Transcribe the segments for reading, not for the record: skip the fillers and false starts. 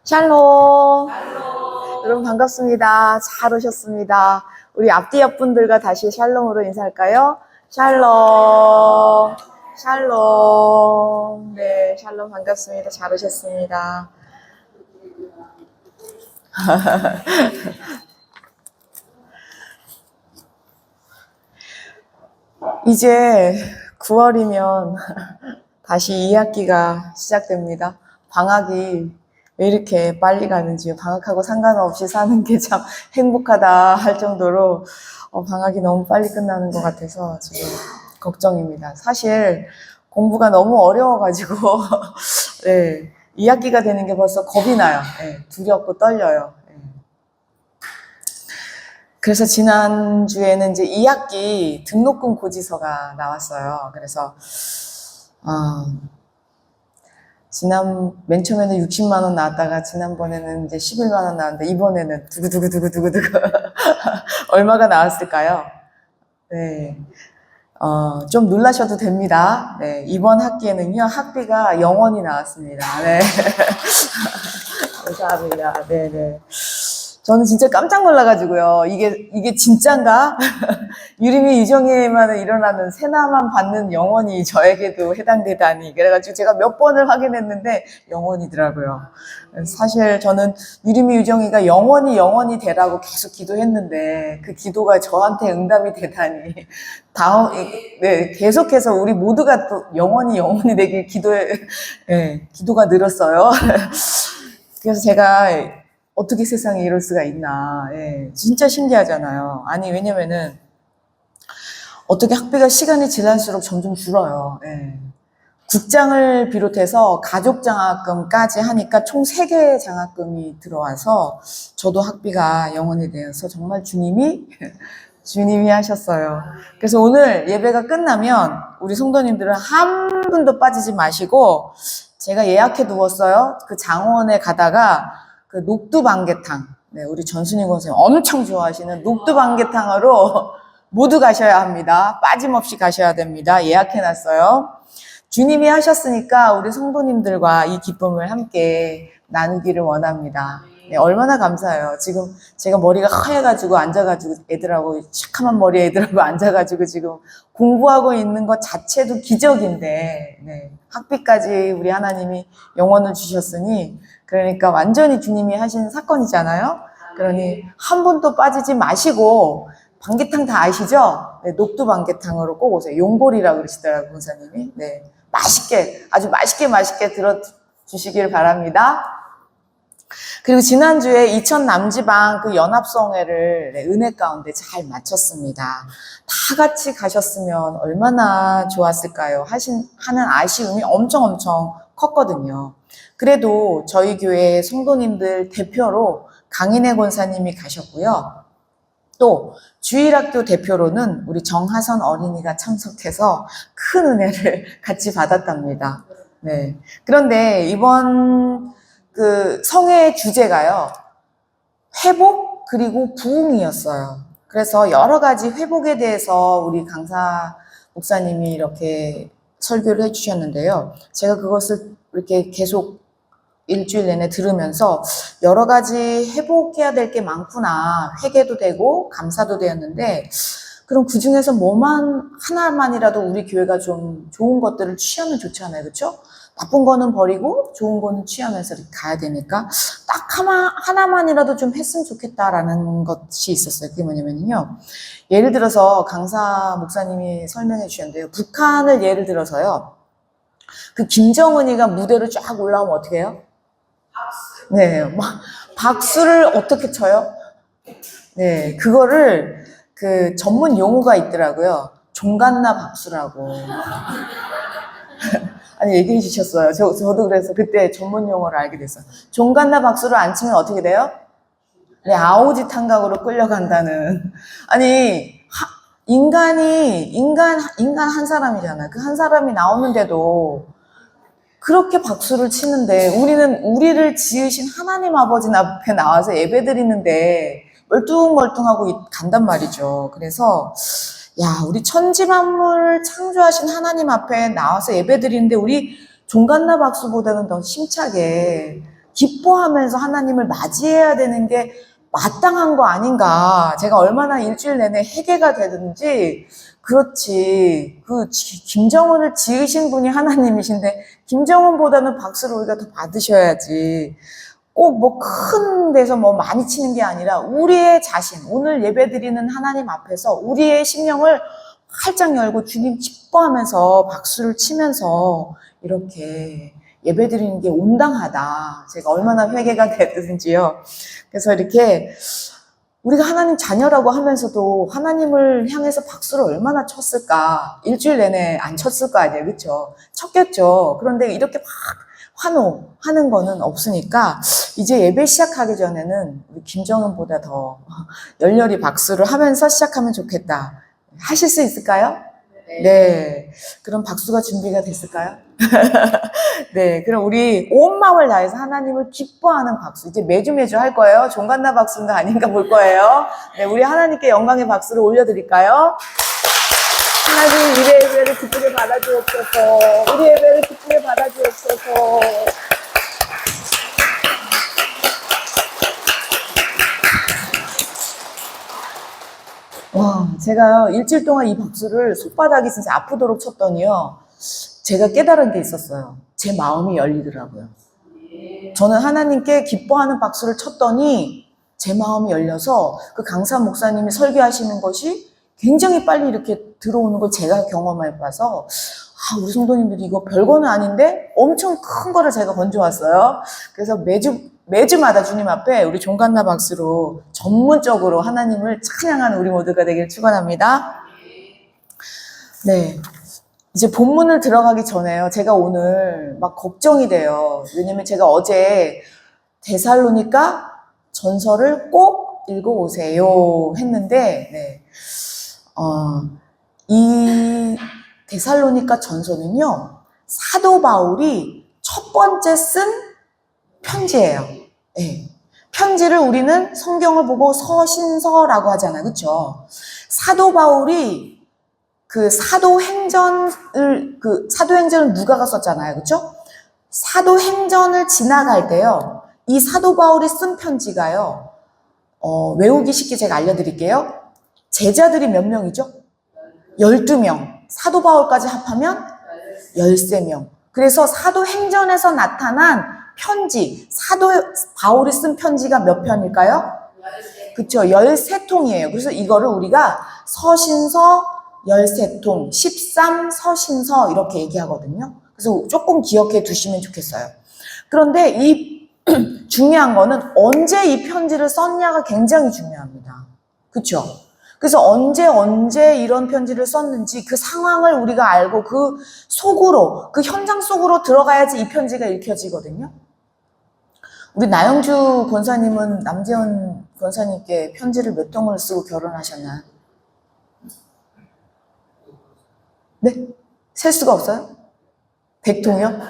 샬롬. 여러분 반갑습니다. 잘 오셨습니다. 우리 앞뒤 옆분들과 다시 샬롬으로 인사할까요? 샬롬. 샬롬. 네, 샬롬 반갑습니다. 잘 오셨습니다. 이제 9월이면 다시 2학기가 시작됩니다. 방학이 왜 이렇게 빨리 가는지요. 방학하고 상관없이 사는 게 참 행복하다 할 정도로 방학이 너무 빨리 끝나는 것 같아서 지금 걱정입니다. 사실 공부가 너무 어려워가지고 네, 2학기가 되는 게 벌써 겁이 나요. 네, 두렵고 떨려요. 네. 그래서 지난주에는 이제 2학기 등록금 고지서가 나왔어요. 그래서 맨 처음에는 60만 원 나왔다가 지난번에는 이제 11만 원 나왔는데 이번에는 두구두구두구두구두구 얼마가 나왔을까요? 네. 좀 놀라셔도 됩니다. 네. 이번 학기에는요, 학비가 0원이 나왔습니다. 네. 감사합니다. 네네. 저는 진짜 깜짝 놀라가지고요. 이게 진짠가? 유림이 유정이에만 일어나는 세나만 받는 영원이 저에게도 해당되다니. 그래가지고 제가 몇 번을 확인했는데 영원이더라고요. 사실 저는 유림이 유정이가 영원히 되라고 계속 기도했는데 그 기도가 저한테 응답이 되다니. 네, 계속해서 우리 모두가 또 영원히 되길 기도가 늘었어요. 그래서 제가 어떻게 세상에 이럴 수가 있나. 예, 진짜 신기하잖아요. 아니, 왜냐면은, 어떻게 학비가 시간이 지날수록 점점 줄어요. 예. 국장을 비롯해서 가족장학금까지 하니까 총 3개의 장학금이 들어와서 저도 학비가 영원히 되어서 정말 주님이 하셨어요. 그래서 오늘 예배가 끝나면 우리 성도님들은 한 분도 빠지지 마시고 제가 예약해 두었어요. 그 장원에 가다가 그 녹두방개탕, 네, 우리 전순희 권사님 엄청 좋아하시는 녹두방개탕으로 모두 가셔야 합니다. 빠짐없이 가셔야 됩니다. 예약해놨어요. 주님이 하셨으니까 우리 성도님들과 이 기쁨을 함께 나누기를 원합니다. 네, 얼마나 감사해요. 지금 제가 머리가 하얘가지고 앉아가지고 시커먼 머리 애들하고 앉아가지고 지금 공부하고 있는 것 자체도 기적인데, 네, 학비까지 우리 하나님이 영원을 주셨으니 그러니까 완전히 주님이 하신 사건이잖아요. 그러니 한 번도 빠지지 마시고 방개탕 다 아시죠? 네, 녹두 방개탕으로 꼭 오세요. 용골이라고 그러시더라고요, 권사님이. 네, 아주 맛있게 들어주시길 바랍니다. 그리고 지난주에 이천 남지방 그 연합성회를 은혜 가운데 잘 마쳤습니다. 다 같이 가셨으면 얼마나 좋았을까요? 하는 아쉬움이 엄청 컸거든요. 그래도 저희 교회 성도님들 대표로 강인혜 권사님이 가셨고요. 또 주일학교 대표로는 우리 정하선 어린이가 참석해서 큰 은혜를 같이 받았답니다. 네. 그런데 이번 그 성회의 주제가요, 회복 그리고 부흥이었어요. 그래서 여러 가지 회복에 대해서 우리 강사 목사님이 이렇게 설교를 해주셨는데요. 제가 그것을 이렇게 계속 일주일 내내 들으면서 여러 가지 회복해야 될 게 많구나. 회개도 되고 감사도 되었는데 그럼 그 중에서 하나만이라도 우리 교회가 좀 좋은 것들을 취하면 좋잖아요. 그렇죠? 나쁜 거는 버리고 좋은 거는 취하면서 이렇게 가야 되니까 딱 하나만이라도 좀 했으면 좋겠다라는 것이 있었어요. 그게 뭐냐면요. 예를 들어서 강사 목사님이 설명해 주셨는데요. 북한을 예를 들어서요. 그 김정은이가 무대로 쫙 올라오면 어떻게 해요? 네, 박수를 어떻게 쳐요? 네, 그거를 그 전문 용어가 있더라고요. 종갓나 박수라고. 아니, 얘기해 주셨어요. 저도 그래서 그때 전문 용어를 알게 됐어요. 종갓나 박수를 안 치면 어떻게 돼요? 네, 아오지 탄각으로 끌려간다는. 아니, 인간 한 사람이잖아요. 그 한 사람이 나오는데도 그렇게 박수를 치는데 우리를 지으신 하나님 아버지 앞에 나와서 예배드리는데 멀뚱멀뚱하고 간단 말이죠. 그래서 우리 천지만물 창조하신 하나님 앞에 나와서 예배드리는데 우리 종갓나 박수보다는 더 힘차게 기뻐하면서 하나님을 맞이해야 되는 게 마땅한 거 아닌가. 제가 얼마나 일주일 내내 회개가 되든지, 그렇지. 김정은을 지으신 분이 하나님이신데, 김정은보다는 박수를 우리가 더 받으셔야지. 꼭 뭐 큰 데서 뭐 많이 치는 게 아니라, 우리의 자신, 오늘 예배 드리는 하나님 앞에서 우리의 심령을 활짝 열고 주님 기뻐하면서 박수를 치면서 이렇게 예배 드리는 게 온당하다. 제가 얼마나 회개가 되든지요. 그래서 이렇게 우리가 하나님 자녀라고 하면서도 하나님을 향해서 박수를 얼마나 쳤을까. 일주일 내내 안 쳤을 거 아니에요. 그렇죠? 쳤겠죠. 그런데 이렇게 막 환호하는 거는 없으니까 이제 예배 시작하기 전에는 우리 김정은보다 더 열렬히 박수를 하면서 시작하면 좋겠다. 하실 수 있을까요? 네. 그럼 박수가 준비가 됐을까요? 네. 그럼 우리 온 마음을 다해서 하나님을 기뻐하는 박수. 이제 매주 할 거예요. 종간나 박수인가 아닌가 볼 거예요. 네. 우리 하나님께 영광의 박수를 올려드릴까요? 하나님, 우리 예배를 기쁘게 받아주옵소서. 우리 예배를 기쁘게 받아주옵소서. 와, 제가 일주일 동안 이 박수를 손바닥이 진짜 아프도록 쳤더니요. 제가 깨달은 게 있었어요. 제 마음이 열리더라고요. 저는 하나님께 기뻐하는 박수를 쳤더니 제 마음이 열려서 그 강사 목사님이 설교하시는 것이 굉장히 빨리 이렇게 들어오는 걸 제가 경험해 봐서 우리 성도님들이 이거 별거는 아닌데 엄청 큰 거를 제가 건져왔어요. 그래서 매주마다 주님 앞에 우리 종간나 박수로 전문적으로 하나님을 찬양하는 우리 모두가 되길 축원합니다. 네. 이제 본문을 들어가기 전에요. 제가 오늘 막 걱정이 돼요. 왜냐면 제가 어제 데살로니가 전서를 꼭 읽어오세요 했는데, 네. 이 데살로니가 전서는요, 사도 바울이 첫 번째 쓴 편지예요. 네. 편지를 우리는 성경을 보고 서신서라고 하잖아요. 그렇죠? 사도 바울이 사도행전을 누가가 썼잖아요. 그렇죠? 사도행전을 지나갈 때요. 이 사도 바울이 쓴 편지가요. 외우기 쉽게 제가 알려드릴게요. 제자들이 몇 명이죠? 12명. 사도 바울까지 합하면 13명. 그래서 사도행전에서 나타난 편지, 사도 바울이 쓴 편지가 몇 편일까요? 그렇죠. 13통이에요. 그래서 이거를 우리가 서신서 13통, 13 서신서 이렇게 얘기하거든요. 그래서 조금 기억해 두시면 좋겠어요. 그런데 이 중요한 거는 언제 이 편지를 썼냐가 굉장히 중요합니다. 그렇죠? 그래서 언제 이런 편지를 썼는지 그 상황을 우리가 알고 그 속으로, 그 현장 속으로 들어가야지 이 편지가 읽혀지거든요. 우리 나영주 권사님은 남재원 권사님께 편지를 몇 통을 쓰고 결혼하셨나요? 네? 셀 수가 없어요? 100통이요?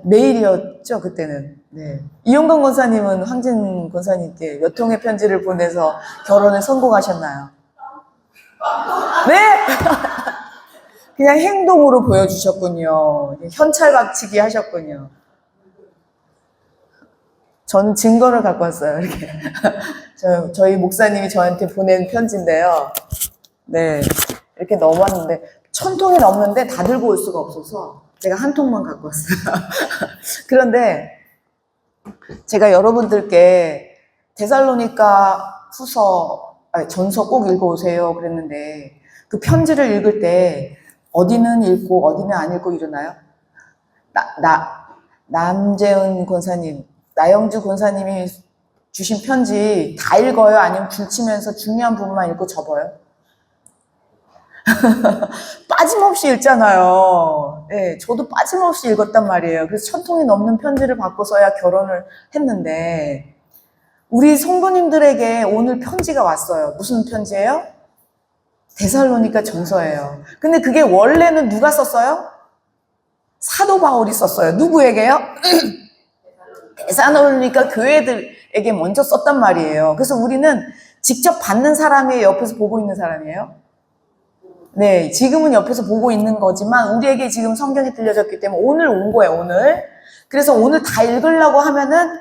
매일이었죠, 그때는. 네. 이용관 권사님은 황진 권사님께 몇 통의 편지를 보내서 결혼에 성공하셨나요? 네! 그냥 행동으로 보여주셨군요. 현찰박치기 하셨군요. 전 증거를 갖고 왔어요, 이렇게. 저희 목사님이 저한테 보낸 편지인데요. 네. 이렇게 넣어봤는데, 1000통이 넘는데 다 들고 올 수가 없어서 제가 한 통만 갖고 왔어요. 그런데 제가 여러분들께 데살로니가 전서 꼭 읽어오세요 그랬는데 그 편지를 읽을 때 어디는 읽고 어디는 안 읽고 이러나요? 남재은 권사님, 나영주 권사님이 주신 편지 다 읽어요? 아니면 줄치면서 중요한 부분만 읽고 접어요? 빠짐없이 읽잖아요. 네, 저도 빠짐없이 읽었단 말이에요. 그래서 1000통이 넘는 편지를 받고서야 결혼을 했는데 우리 성도님들에게 오늘 편지가 왔어요. 무슨 편지예요? 데살로니가 전서예요. 근데 그게 원래는 누가 썼어요? 사도 바울이 썼어요. 누구에게요? 데살로니가 교회들에게 먼저 썼단 말이에요. 그래서 우리는 직접 받는 사람이 옆에서 보고 있는 사람이에요. 네, 지금은 옆에서 보고 있는 거지만 우리에게 지금 성경이 들려졌기 때문에 오늘 온 거예요, 오늘. 그래서 오늘 다 읽으려고 하면은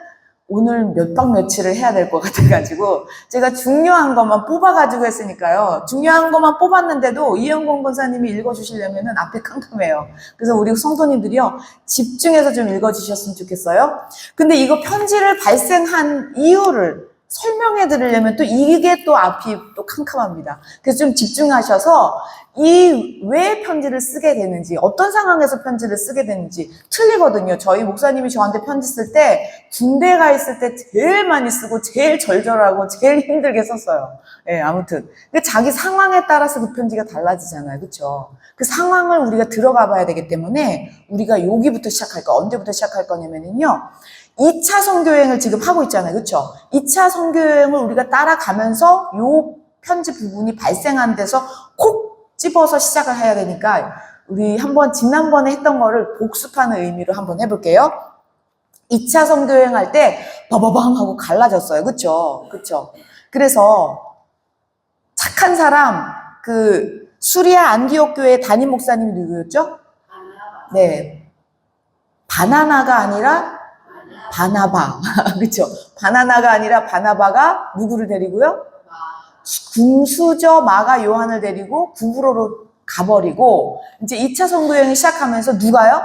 오늘 몇 박 며칠을 해야 될 것 같아가지고 제가 중요한 것만 뽑아가지고 했으니까요. 중요한 것만 뽑았는데도 이영건 권사님이 읽어주시려면 앞에 캄캄해요. 그래서 우리 성도님들이요, 집중해서 좀 읽어주셨으면 좋겠어요. 근데 이거 편지를 발생한 이유를 설명해 드리려면 또 이게 또 앞이 또 캄캄합니다. 그래서 좀 집중하셔서 왜 편지를 쓰게 되는지, 어떤 상황에서 편지를 쓰게 되는지 틀리거든요. 저희 목사님이 저한테 편지 쓸 때 군대 가 있을 때 제일 많이 쓰고 제일 절절하고 제일 힘들게 썼어요. 예, 아무튼. 근데 자기 상황에 따라서 그 편지가 달라지잖아요. 그쵸? 그 상황을 우리가 들어가 봐야 되기 때문에 우리가 여기부터 시작할까? 언제부터 시작할 거냐면요. 2차 선교여행을 지금 하고 있잖아요. 그쵸? 2차 선교여행을 우리가 따라가면서 요 편지 부분이 발생한 데서 콕 집어서 시작을 해야 되니까 우리 한번 지난번에 했던 거를 복습하는 의미로 한번 해볼게요. 2차 선교여행 할 때 버버방 하고 갈라졌어요. 그쵸? 그쵸? 그래서 착한 사람, 그 수리아 안디옥 교회 담임 목사님이 누구였죠? 네. 바나나가 아니라 바나바. 그쵸? 바나나가 아니라 바나바가 누구를 데리고요? 금수저 마가 요한을 데리고 구브로로 가버리고, 이제 2차 선교여행이 시작하면서 누가요?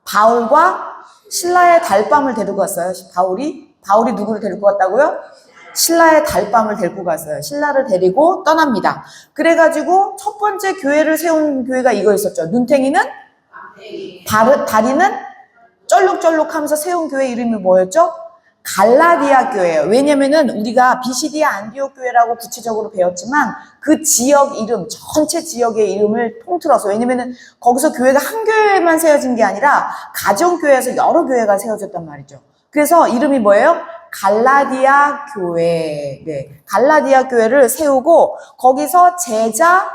바울과 신라의 달밤을 데리고 갔어요. 바울이 누구를 데리고 갔다고요? 신라의 달밤을 데리고 갔어요. 신라를 데리고 떠납니다. 그래가지고 첫 번째 교회를 세운 교회가 이거 있었죠. 눈탱이는? 다리는? 쩔룩쩔룩하면서 세운 교회 이름이 뭐였죠? 갈라디아 교회예요. 왜냐면은 우리가 비시디아 안디옥 교회라고 구체적으로 배웠지만 그 지역 이름, 전체 지역의 이름을 통틀어서, 왜냐면은 거기서 교회가 한 교회만 세워진 게 아니라 가정교회에서 여러 교회가 세워졌단 말이죠. 그래서 이름이 뭐예요? 갈라디아 교회. 네, 갈라디아 교회를 세우고 거기서 제자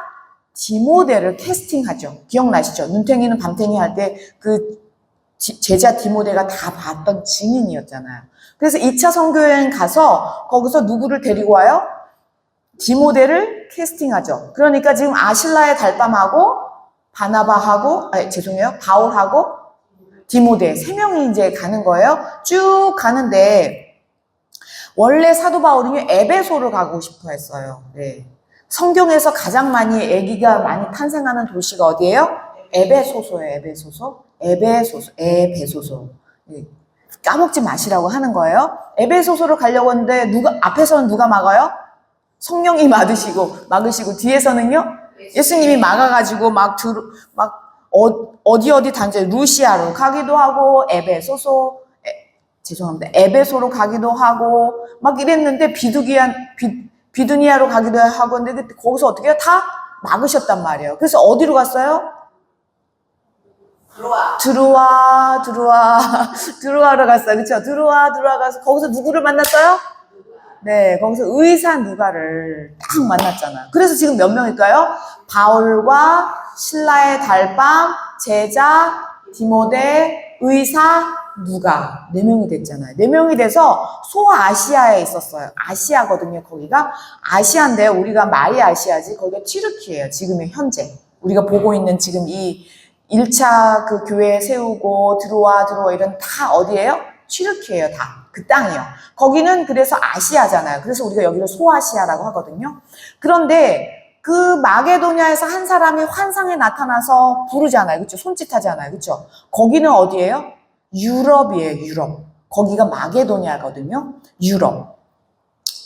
디모데를 캐스팅하죠. 기억나시죠? 눈탱이는 밤탱이 할 때 그 제자 디모데가 다 봤던 증인이었잖아요. 그래서 2차 선교여행 가서 거기서 누구를 데리고 와요? 디모데를 캐스팅하죠. 그러니까 지금 아실라의 달밤하고 바나바하고, 바울하고 디모데 3명이 이제 가는 거예요. 쭉 가는데 원래 사도 바울이 에베소를 가고 싶어 했어요. 네. 성경에서 가장 많이 아기가 많이 탄생하는 도시가 어디예요? 에베소서예요. 에베소서. 네. 까먹지 마시라고 하는 거예요. 에베소서로 가려고 하는데 앞에서는 누가 막아요? 성령이 막으시고 뒤에서는요? 예수님이 막아가지고 어디 단지 루시아로 가기도 하고 에베소로 가기도 하고 막 이랬는데 비두니아로 가기도 하고, 근데 거기서 어떻게 해요? 다 막으셨단 말이에요. 그래서 어디로 갔어요? 드루아로 갔어요. 그쵸? 드루아 가서 거기서 누구를 만났어요? 네, 거기서 의사 누가를 딱 만났잖아요. 그래서 지금 몇 명일까요? 바울과 신라의 달밤, 제자, 디모데, 의사, 누가 4명이 됐잖아요. 4명이 돼서 소아시아에 있었어요. 아시아거든요, 거기가. 아시아인데 우리가 말이 아시아지, 거기가 튀르키예요. 지금의 현재. 우리가 보고 있는 지금 이 1차 그 교회 세우고 드로아 이런 다 어디예요? 튀르키예요, 다. 그 땅이요. 거기는 그래서 아시아잖아요. 그래서 우리가 여기를 소아시아라고 하거든요. 그런데 그 마게도냐에서 한 사람이 환상에 나타나서 부르잖아요. 그렇죠? 손짓하잖아요. 그렇죠? 거기는 어디예요? 유럽이에요, 유럽. 거기가 마게도냐거든요. 유럽.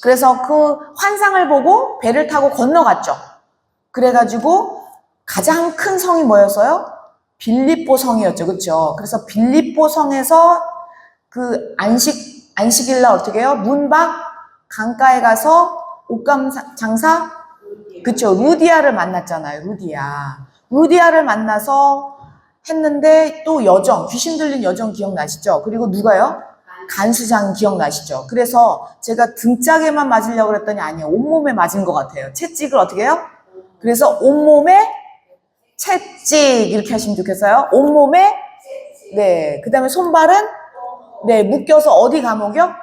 그래서 그 환상을 보고 배를 타고 건너갔죠. 그래가지고 가장 큰 성이 뭐였어요? 빌립보 성이었죠. 그렇죠? 그래서 빌립보 성에서 그 안식일날 어떻게 해요? 문 밖 강가에 가서 옷감 장사? 그쵸? 루디아를 만났잖아요. 루디아를 만나서 했는데 또 귀신 들린 여정 기억나시죠? 그리고 누가요? 간수장 기억나시죠? 그래서 제가 등짝에만 맞으려고 그랬더니 아니에요. 온몸에 맞은 것 같아요. 채찍을 어떻게 해요? 그래서 온몸에 채찍 이렇게 하시면 좋겠어요. 온몸에 네. 그 다음에 손발은 네, 묶여서 어디 감옥이요?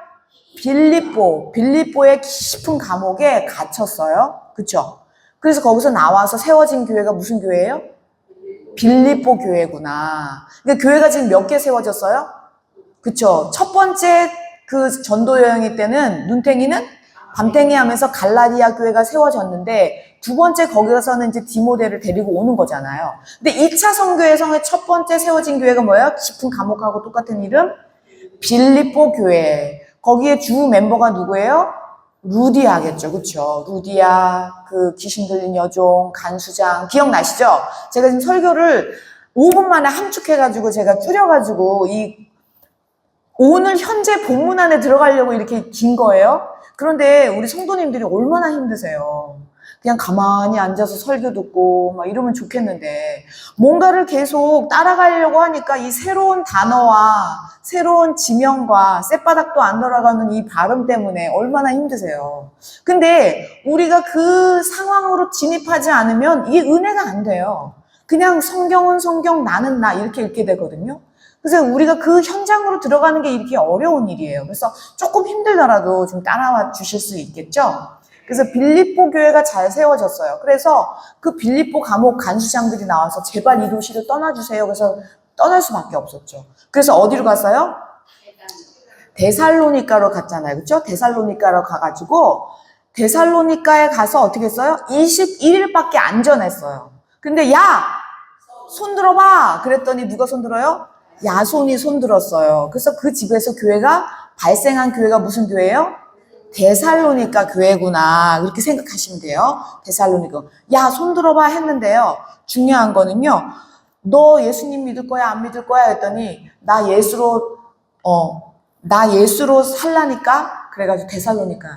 빌립보의 깊은 감옥에 갇혔어요. 그쵸? 그래서 거기서 나와서 세워진 교회가 무슨 교회예요? 빌립보 교회구나. 근데 교회가 지금 몇 개 세워졌어요? 그쵸? 첫 번째 그 전도 여행이 때는 눈탱이는 밤탱이 하면서 갈라디아 교회가 세워졌는데 두 번째 거기서는 이제 디모데를 데리고 오는 거잖아요. 근데 2차 선교회성의 첫 번째 세워진 교회가 뭐예요? 깊은 감옥하고 똑같은 이름? 빌립보 교회. 거기에 주 멤버가 누구예요? 루디아겠죠. 그쵸? 루디아, 그 귀신 들린 여종, 간수장. 기억나시죠? 제가 지금 설교를 5분 만에 함축해가지고 제가 줄여가지고 오늘 현재 본문 안에 들어가려고 이렇게 긴 거예요. 그런데 우리 성도님들이 얼마나 힘드세요. 그냥 가만히 앉아서 설교 듣고 막 이러면 좋겠는데 뭔가를 계속 따라가려고 하니까 이 새로운 단어와 새로운 지명과 쌔바닥도 안 돌아가는 이 발음 때문에 얼마나 힘드세요. 근데 우리가 그 상황으로 진입하지 않으면 이 은혜가 안 돼요. 그냥 성경은 성경, 나는 나 이렇게 읽게 되거든요. 그래서 우리가 그 현장으로 들어가는 게 이렇게 어려운 일이에요. 그래서 조금 힘들더라도 좀 따라와 주실 수 있겠죠? 그래서 빌립보 교회가 잘 세워졌어요. 그래서 그 빌립보 감옥 간수장들이 나와서 제발 이 도시를 떠나주세요. 그래서 떠날 수밖에 없었죠. 그래서 어디로 갔어요? 데살로니카로 갔잖아요. 그렇죠? 데살로니카로 가가지고 데살로니카에 가서 어떻게 했어요? 21일밖에 안 전했어요. 근데 야! 손 들어봐! 그랬더니 누가 손 들어요? 야손이 손 들었어요. 그래서 그 집에서 발생한 교회가 무슨 교회예요? 데살로니가 교회구나. 그렇게 생각하시면 돼요. 데살로니가. 야, 손 들어봐 했는데요. 중요한 거는요. 너 예수님 믿을 거야, 안 믿을 거야 했더니 나 예수로 살라니까. 그래가지고 데살로니가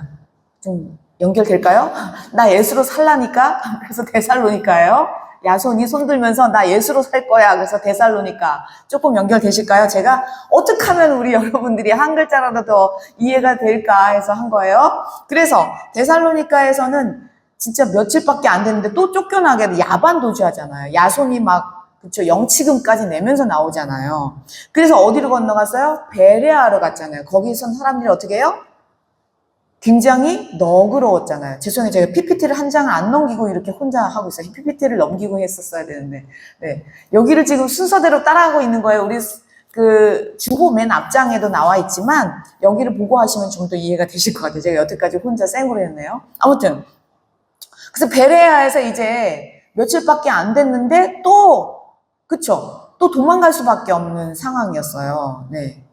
좀 연결될까요? 나 예수로 살라니까. 그래서 데살로니카예요. 야손이 손들면서 나 예수로 살 거야. 그래서 데살로니카. 조금 연결되실까요? 제가 어떻게 하면 우리 여러분들이 한 글자라도 더 이해가 될까 해서 한 거예요. 그래서 데살로니카에서는 진짜 며칠밖에 안 됐는데 또 쫓겨나게 야반 도주하잖아요. 야손이 그쵸, 영치금까지 내면서 나오잖아요. 그래서 어디로 건너갔어요? 베레아로 갔잖아요. 거기선 사람들이 어떻게 해요? 굉장히 너그러웠잖아요. 죄송해요. 제가 PPT를 한 장을 안 넘기고 이렇게 혼자 하고 있어요. PPT를 넘기고 했었어야 되는데. 네. 여기를 지금 순서대로 따라가고 있는 거예요. 우리 주보 맨 앞장에도 나와 있지만 여기를 보고 하시면 좀 더 이해가 되실 것 같아요. 제가 여태까지 혼자 생으로 했네요. 아무튼. 그래서 베레아에서 이제 며칠밖에 안 됐는데 그쵸? 또 도망갈 수밖에 없는 상황이었어요. 네.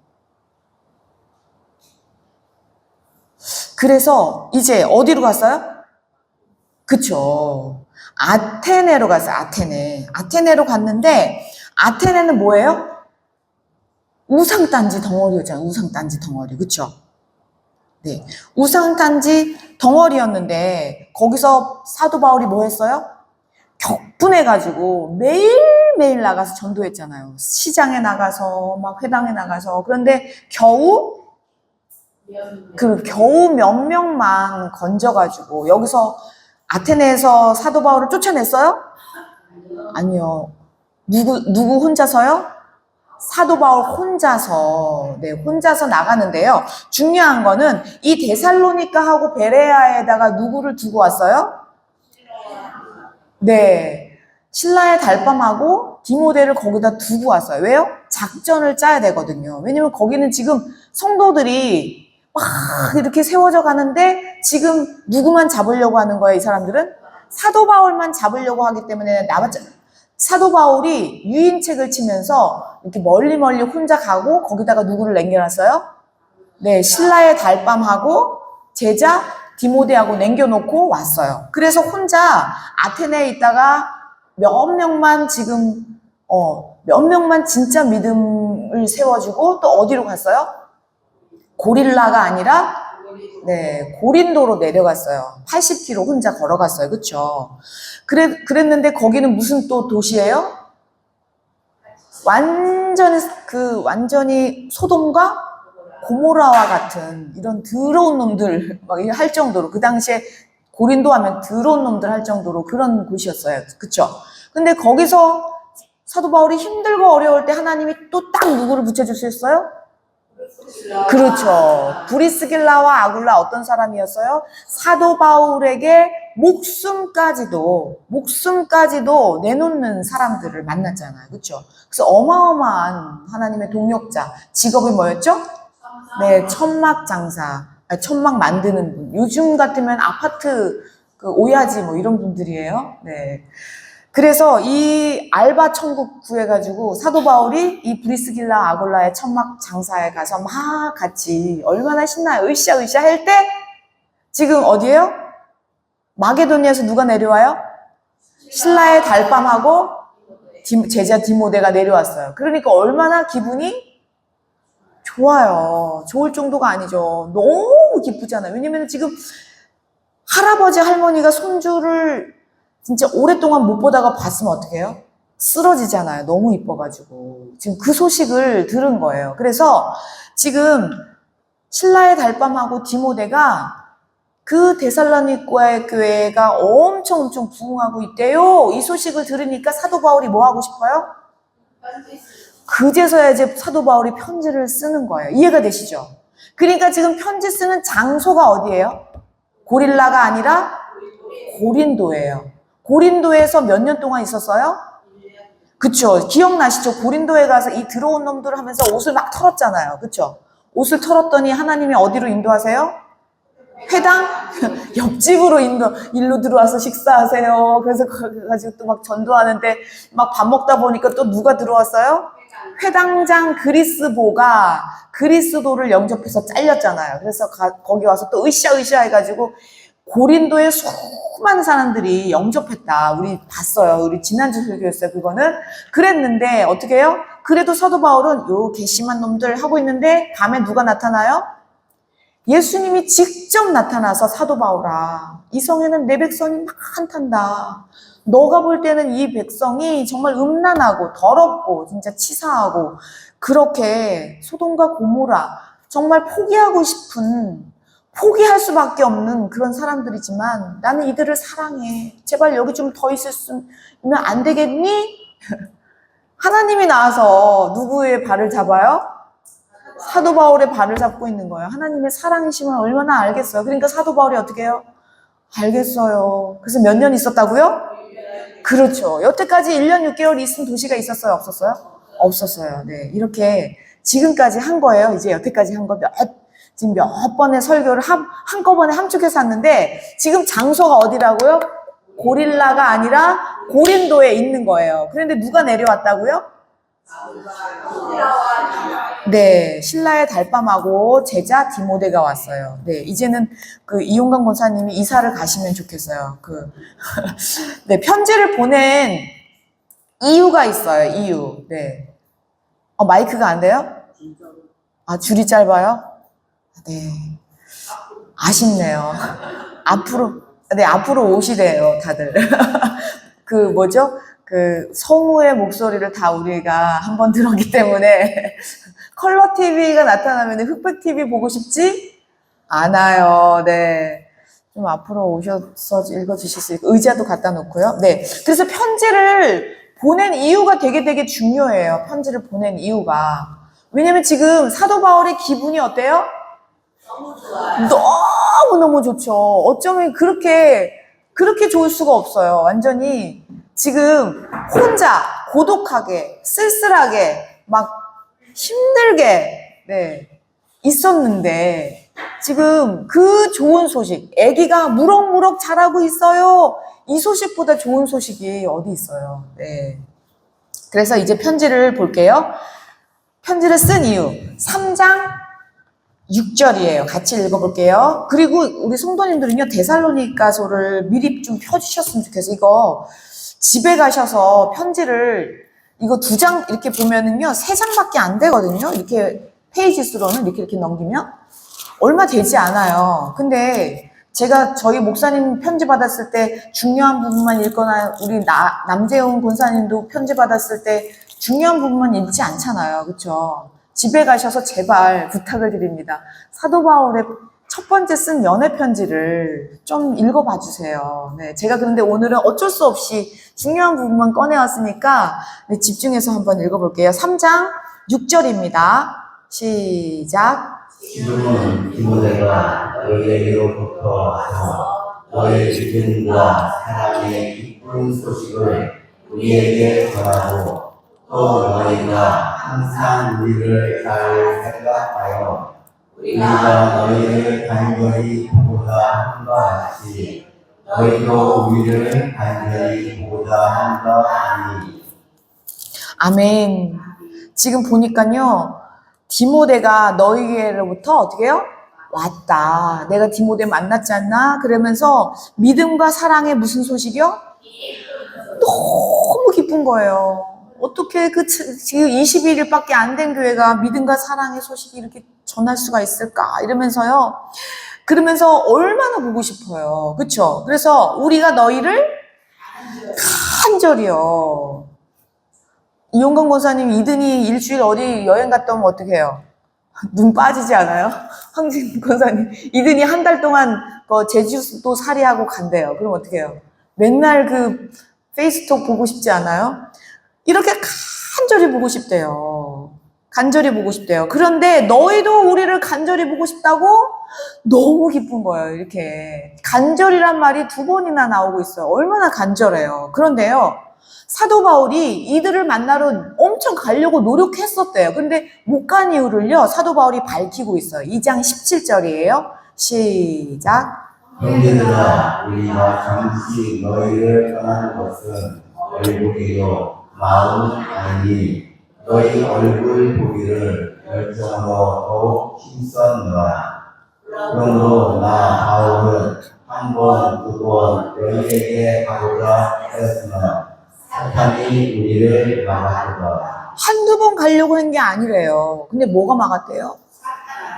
그래서 이제 어디로 갔어요? 그쵸. 아테네로 갔어요. 아테네로 갔는데 아테네는 뭐예요? 우상단지 덩어리였잖아요. 우상단지 덩어리. 그쵸? 네. 우상단지 덩어리였는데 거기서 사도 바울이 뭐 했어요? 격분해가지고 매일매일 나가서 전도했잖아요. 시장에 나가서 막 회당에 나가서. 그런데 겨우 몇 명만 건져가지고 여기서 아테네에서 사도 바울을 쫓아냈어요? 아니요. 누구 혼자서요? 사도 바울 혼자서 나가는데요. 중요한 거는 이 데살로니카하고 베레아에다가 누구를 두고 왔어요? 네. 신라의 달밤하고 디모데를 거기다 두고 왔어요. 왜요? 작전을 짜야 되거든요. 왜냐면 거기는 지금 성도들이 막 이렇게 세워져 가는데 지금 누구만 잡으려고 하는 거예요, 이 사람들은? 사도 바울만 잡으려고 하기 때문에 사도 바울이 유인책을 치면서 이렇게 멀리 혼자 가고 거기다가 누구를 남겨놨어요? 네, 신라의 달밤하고 제자 디모데하고 남겨놓고 왔어요. 그래서 혼자 아테네에 있다가 몇 명만 진짜 믿음을 세워주고 또 어디로 갔어요? 고릴라가 아니라 고린도로 내려갔어요. 80km 혼자 걸어갔어요. 그쵸? 그랬는데 거기는 무슨 또 도시예요? 완전히 소돔과 고모라와 같은 이런 더러운 놈들 막 할 정도로 그 당시에 고린도 하면 더러운 놈들 할 정도로 그런 곳이었어요. 그쵸? 근데 거기서 사도 바울이 힘들고 어려울 때 하나님이 또 딱 누구를 붙여주셨어요? 그렇죠. 브리스길라와 아굴라 어떤 사람이었어요? 사도 바울에게 목숨까지도 내놓는 사람들을 만났잖아요. 그렇죠? 그래서 어마어마한 하나님의 동역자. 직업이 뭐였죠? 네, 천막 장사, 천막 만드는 분. 요즘 같으면 아파트 그 오야지 뭐 이런 분들이에요. 네. 그래서 이 알바 천국 구해가지고 사도 바울이 이 브리스길라 아골라의 천막 장사에 가서 막 같이 얼마나 신나요. 으쌰으쌰 할 때 지금 어디에요? 마게도니아에서 누가 내려와요? 신라의 달밤하고 제자 디모데가 내려왔어요. 그러니까 얼마나 기분이 좋아요. 좋을 정도가 아니죠. 너무 기쁘잖아요. 왜냐면 지금 할아버지 할머니가 손주를 진짜 오랫동안 못 보다가 봤으면 어떡해요? 쓰러지잖아요. 너무 이뻐가지고. 지금 그 소식을 들은 거예요. 그래서 지금 신라의 달밤하고 디모데가 그 데살로니가의 교회가 엄청 부흥하고 있대요. 이 소식을 들으니까 사도 바울이 뭐 하고 싶어요? 그제서야 이제 사도 바울이 편지를 쓰는 거예요. 이해가 되시죠? 그러니까 지금 편지 쓰는 장소가 어디예요? 고릴라가 아니라 고린도예요. 고린도에서 몇 년 동안 있었어요? 그쵸? 기억나시죠? 고린도에 가서 이 들어온 놈들을 하면서 옷을 막 털었잖아요. 그쵸? 옷을 털었더니 하나님이 어디로 인도하세요? 회당? 옆집으로 일로 들어와서 식사하세요. 그래서 가지고 또 막 전도하는데 막 밥 먹다 보니까 또 누가 들어왔어요? 회당장 그리스도가 그리스도를 영접해서 잘렸잖아요. 그래서 거기 와서 또 으쌰으쌰 해가지고 고린도에 수많은 사람들이 영접했다. 우리 봤어요. 우리 지난주 설교였어요. 그거는. 그랬는데 어떻게 해요? 그래도 사도 바울은 요 괘씸한 놈들 하고 있는데 밤에 누가 나타나요? 예수님이 직접 나타나서 사도 바울아, 이 성에는 내 백성이 많단다. 너가 볼 때는 이 백성이 정말 음란하고 더럽고 진짜 치사하고 그렇게 소돔과 고모라 정말 포기하고 싶은 포기할 수밖에 없는 그런 사람들이지만 나는 이들을 사랑해. 제발 여기 좀 더 있었으면 안 되겠니? 하나님이 나와서 누구의 발을 잡아요? 사도 바울의 발을 잡고 있는 거예요. 하나님의 사랑이심을 얼마나 알겠어요. 그러니까 사도 바울이 어떻게 해요? 알겠어요. 그래서 몇 년 있었다고요? 그렇죠. 여태까지 1년 6개월 있은 도시가 있었어요? 없었어요? 없었어요. 네, 이렇게 지금까지 한 거예요. 이제 여태까지 한 거 지금 몇 번의 설교를 한꺼번에 함축해서 했는데 지금 장소가 어디라고요? 고릴라가 아니라 고린도에 있는 거예요. 그런데 누가 내려왔다고요? 네, 신라의 달밤하고 제자 디모데가 왔어요. 네, 이제는 그 이용관 권사님이 이사를 가시면 좋겠어요. 네, 편지를 보낸 이유가 있어요. 이유. 네. 마이크가 안 돼요? 줄이 짧아요? 네. 아쉽네요. 앞으로 오시래요, 다들. 성우의 목소리를 다 우리가 한번 들었기 때문에 컬러 TV가 나타나면 흑백 TV 보고 싶지 않아요. 네. 좀 앞으로 오셔서 읽어주실 수 있고 의자도 갖다 놓고요. 네. 그래서 편지를 보낸 이유가 되게 중요해요. 편지를 보낸 이유가. 왜냐면 지금 사도 바울의 기분이 어때요? 너무 좋아요. 너무 좋죠. 어쩌면 그렇게 좋을 수가 없어요. 완전히 지금 혼자 고독하게 쓸쓸하게 막 힘들게 네, 있었는데 지금 그 좋은 소식, 아기가 무럭무럭 자라고 있어요. 이 소식보다 좋은 소식이 어디 있어요. 네. 그래서 이제 편지를 볼게요. 편지를 쓴 이유 3장 6절이에요. 같이 읽어볼게요. 그리고 우리 성도님들은요, 데살로니가서를 미리 좀 펴주셨으면 좋겠어요. 이거 집에 가셔서 편지를 이거 2장 이렇게 보면은요, 3장밖에 안 되거든요. 이렇게 페이지 수로는 이렇게 넘기면 얼마 되지 않아요. 근데 제가 저희 목사님 편지 받았을 때 중요한 부분만 읽거나 우리 남재훈 권사님도 편지 받았을 때 중요한 부분만 읽지 않잖아요. 그렇죠? 집에 가셔서 제발 부탁을 드립니다. 사도 바울의 첫 번째 쓴 연애 편지를 좀 읽어봐 주세요. 네, 제가 그런데 오늘은 어쩔 수 없이 중요한 부분만 꺼내왔으니까 네, 집중해서 한번 읽어볼게요. 3장 6절입니다. 시작. 지금은 디모데가 너희에게로부터 와서 너희 믿음과 사랑의 기쁜 소식을 우리에게 전하고 또 너희가 항상 우리를 잘 생각하여 우리가 너희를 간절히 보고자 한 것 같이 너희도 우리를 간절히 보고자 한 것 아니. 아멘. 지금 보니까요, 디모데가 너희에게로부터 어떻게 해요? 왔다. 내가 디모데 만났지 않나? 그러면서 믿음과 사랑의 무슨 소식이요? 너무 기쁜 거예요. 어떻게 지금 21일밖에 안 된 교회가 믿음과 사랑의 소식이 이렇게 전할 수가 있을까? 이러면서요. 그러면서 얼마나 보고 싶어요. 그쵸? 그래서 우리가 너희를 간절히요. 이용건 권사님 이든이 일주일 어디 여행 갔다 오면 어떻게 해요? 눈 빠지지 않아요? 황진 권사님 이든이 한 달 동안 제주도 살이하고 간대요. 그럼 어떻게 해요? 맨날 그 페이스톡 보고 싶지 않아요? 이렇게 간절히 보고 싶대요. 간절히 보고 싶대요. 그런데 너희도 우리를 간절히 보고 싶다고? 너무 기쁜 거예요. 이렇게 간절이란 말이 2번이나 나오고 있어요. 얼마나 간절해요. 그런데요, 사도 바울이 이들을 만나러 엄청 가려고 노력했었대요. 근데 못 간 이유를요, 사도 바울이 밝히고 있어요. 2장 17절이에요. 시작. 형제들아, 우리가 잠시 너희를 떠나는 것은 얼굴이요 마음 아니니 너희 얼굴 보기를 열정으로 더욱 힘썼노라. 그러므로 나 바울은 1번, 2번 너희에게 가고자 하였으나 사탄이 우리를 막았도다. 한두 번 가려고 한 게 아니래요. 근데 뭐가 막았대요?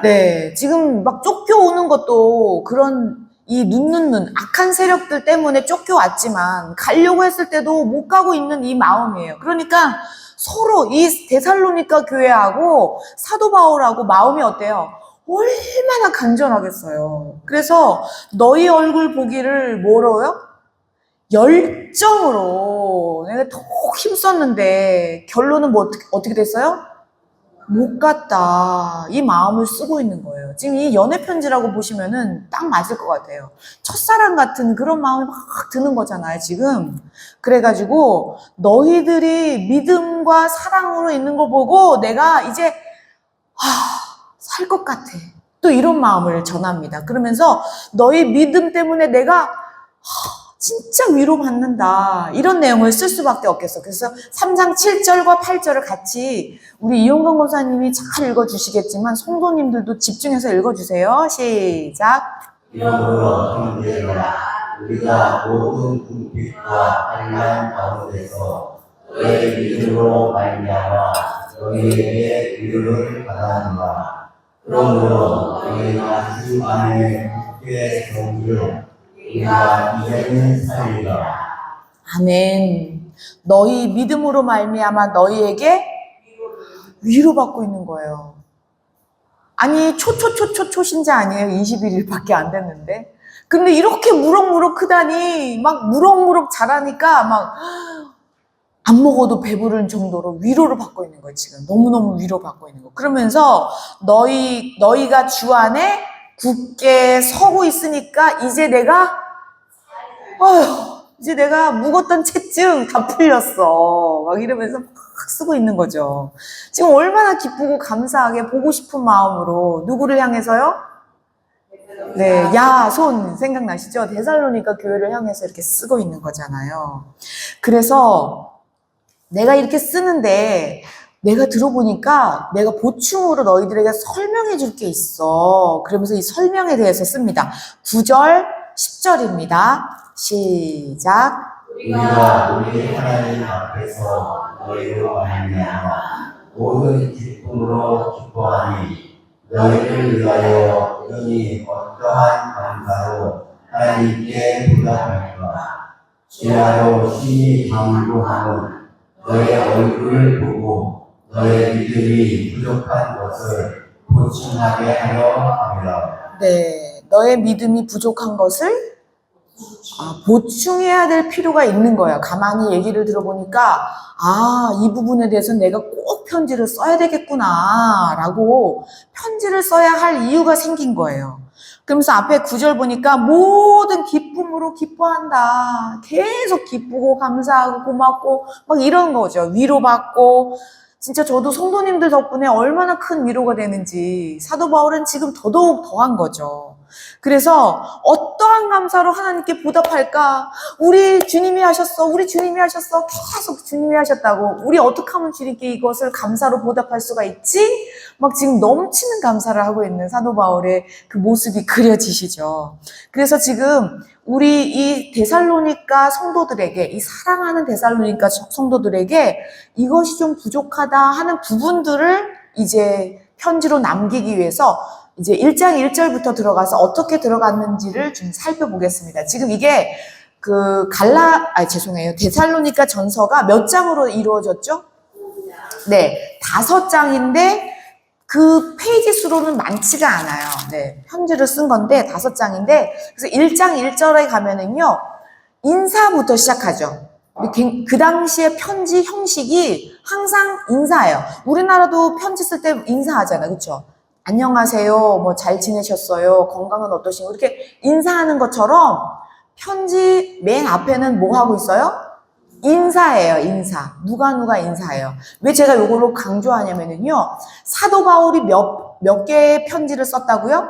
네, 지금 막 쫓겨오는 것도 그런 이 눈 악한 세력들 때문에 쫓겨왔지만 가려고 했을 때도 못 가고 있는 이 마음이에요. 그러니까 서로 이 데살로니가 교회하고 사도 바울하고 마음이 어때요? 얼마나 간절하겠어요. 그래서 너희 얼굴 보기를 뭐로요? 열정으로 내가 더 힘썼는데 결론은 뭐 어떻게 됐어요? 못 갔다. 이 마음을 쓰고 있는 거예요. 지금 이 연애 편지라고 보시면은 딱 맞을 것 같아요. 첫사랑 같은 그런 마음이 막 드는 거잖아요, 지금. 그래가지고 너희들이 믿음과 사랑으로 있는 거 보고 내가 이제 살 것 같아. 또 이런 마음을 전합니다. 그러면서 너희 믿음 때문에 내가 진짜 위로받는다. 이런 내용을 쓸 수밖에 없겠어. 그래서 3장 7절과 8절을 같이 우리 이용건 권사님이 잘 읽어주시겠지만 성도님들도 집중해서 읽어주세요. 시작. 이러므로 형제들아, 우리가 모든 궁핍과 환난 가운데서 너희 믿음으로 말미암아 너희에게 위로를 받았노라. 그러므로 너희가 주 안에 굳게 서기를 우리가 이제는 살리라. 아멘. 너희 믿음으로 말미암아 너희에게 위로받고 있는 거예요. 아니 초신자 아니에요? 21일밖에 안 됐는데. 근데 이렇게 무럭무럭 크다니 막 무럭무럭 자라니까 막 안 먹어도 배부른 정도로 위로를 받고 있는 거예요. 지금 너무너무 위로받고 있는 거. 그러면서 너희가 주 안에 굳게 서고 있으니까 이제 내가 묵었던 채증 다 풀렸어. 막 이러면서 막 쓰고 있는 거죠. 지금 얼마나 기쁘고 감사하게 보고 싶은 마음으로 누구를 향해서요? 네, 야손 생각나시죠? 데살로니가 교회를 향해서 이렇게 쓰고 있는 거잖아요. 그래서 내가 이렇게 쓰는데 내가 들어보니까 내가 보충으로 너희들에게 설명해 줄 게 있어. 그러면서 이 설명에 대해서 씁니다. 9절, 10절입니다. 시작. 우리가 우리 하나님 앞에서 너희로 말미암아 모든 기쁨으로 기뻐하니 너희를 위하여 능히 어떠한 감사로 하나님께 보답할까. 지나로 신이 강구하는 너의 얼굴을 보고 너의 믿음이 부족한 것을 보충하게 하려 함이라. 네, 너의 믿음이 부족한 것을 보충해야 될 필요가 있는 거예요. 가만히 얘기를 들어보니까 이 부분에 대해서 내가 꼭 편지를 써야 되겠구나 라고 편지를 써야 할 이유가 생긴 거예요. 그러면서 앞에 9절 보니까 모든 기쁨으로 기뻐한다. 계속 기쁘고 감사하고 고맙고 막 이런 거죠. 위로받고 진짜 저도 성도님들 덕분에 얼마나 큰 위로가 되는지 사도 바울은 지금 더더욱 더한 거죠. 그래서 어떠한 감사로 하나님께 보답할까? 우리 주님이 하셨어. 우리 주님이 하셨어. 계속 주님이 하셨다고. 우리 어떻게 하면 주님께 이것을 감사로 보답할 수가 있지? 막 지금 넘치는 감사를 하고 있는 사도 바울의 그 모습이 그려지시죠. 그래서 지금 우리 이 데살로니가 성도들에게, 이 사랑하는 데살로니가 성도들에게 이것이 좀 부족하다 하는 부분들을 이제 편지로 남기기 위해서 이제 1장 1절부터 들어가서 어떻게 들어갔는지를 좀 살펴보겠습니다. 지금 이게 데살로니가 전서가 몇 장으로 이루어졌죠? 네, 5장인데 그 페이지 수로는 많지가 않아요. 네, 편지를 쓴 건데 5장인데, 그래서 1장 1절에 가면은요, 인사부터 시작하죠. 그 당시에 편지 형식이 항상 인사예요. 우리나라도 편지 쓸 때 인사하잖아요. 그렇죠? 안녕하세요, 뭐 잘 지내셨어요, 건강은 어떠신가요? 이렇게 인사하는 것처럼 편지 맨 앞에는 뭐 하고 있어요? 인사예요, 인사. 누가 인사해요. 왜 제가 요거를 강조하냐면은요, 사도 바울이 몇 개의 편지를 썼다고요?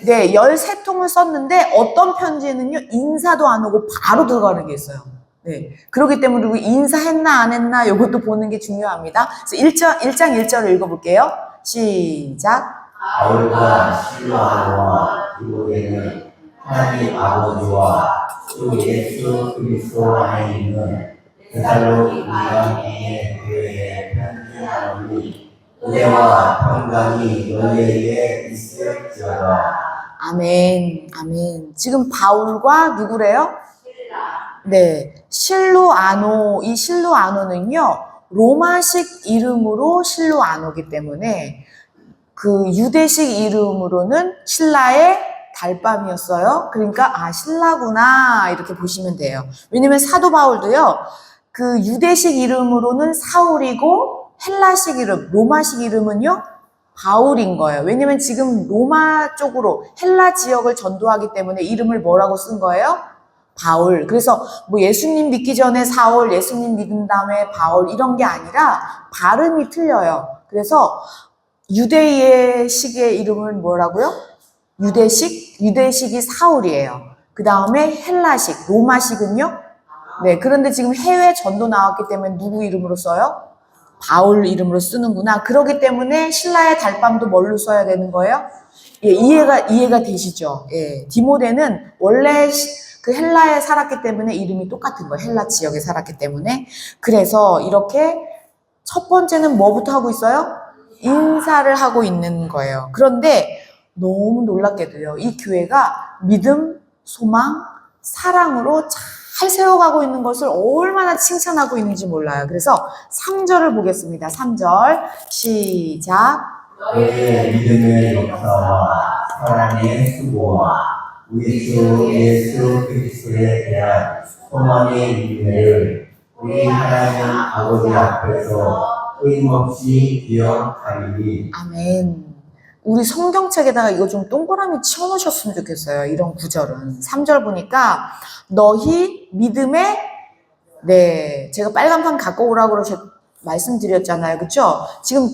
네, 13통을 썼는데 어떤 편지에는요, 인사도 안 오고 바로 들어가는 게 있어요. 네. 그렇기 때문에 그리고 인사했나 안 했나 요것도 보는 게 중요합니다. 그래서 1장 1절을 읽어볼게요. 시작. 바울과 실로아노와 디모데는 하나님 아버지와 주 예수 그리스도 안에 있는 데살로니가 교회에 편지하노니 은혜와 평강이 너희에게 있을지어다. 아멘, 아멘. 지금 바울과 누구래요? 네, 실로아노. 이 실로아노는요, 로마식 이름으로 실로아노기 때문에 그 유대식 이름으로는 신라의 달밤이었어요. 그러니까 신라구나 이렇게 보시면 돼요. 왜냐면 사도 바울도요, 그 유대식 이름으로는 사울이고 헬라식 이름, 로마식 이름은요, 바울인 거예요. 왜냐면 지금 로마 쪽으로 헬라 지역을 전도하기 때문에 이름을 뭐라고 쓴 거예요? 바울. 그래서 뭐 예수님 믿기 전에 사울, 예수님 믿은 다음에 바울 이런 게 아니라 발음이 틀려요. 그래서 유대의식의 이름은 뭐라고요? 유대식이 사울이에요. 그 다음에 헬라식, 로마식은요? 네, 그런데 지금 해외 전도 나왔기 때문에 누구 이름으로 써요? 바울 이름으로 쓰는구나. 그러기 때문에 신라의 달밤도 뭘로 써야 되는 거예요? 예, 이해가 되시죠? 예, 디모데는 원래 그 헬라에 살았기 때문에 이름이 똑같은 거예요. 헬라 지역에 살았기 때문에. 그래서 이렇게 첫 번째는 뭐부터 하고 있어요? 인사를 하고 있는 거예요. 그런데 너무 놀랍게도요, 이 교회가 믿음, 소망, 사랑으로 잘 세워가고 있는 것을 얼마나 칭찬하고 있는지 몰라요. 그래서 3절을 보겠습니다. 3절 시작. 너희의 믿음의 역사와 사랑의 수고와 우리 주 예수 그리스도에 대한 소망의 윤회를 우리 하나님 아버지 앞에서 끊임없이 기억하리니. 아멘. 우리 성경책에다가 이거 좀 동그라미 치워놓으셨으면 좋겠어요. 이런 구절은. 3절 보니까 너희 믿음에, 네, 제가 빨간판 갖고 오라고 말씀드렸잖아요. 그쵸? 지금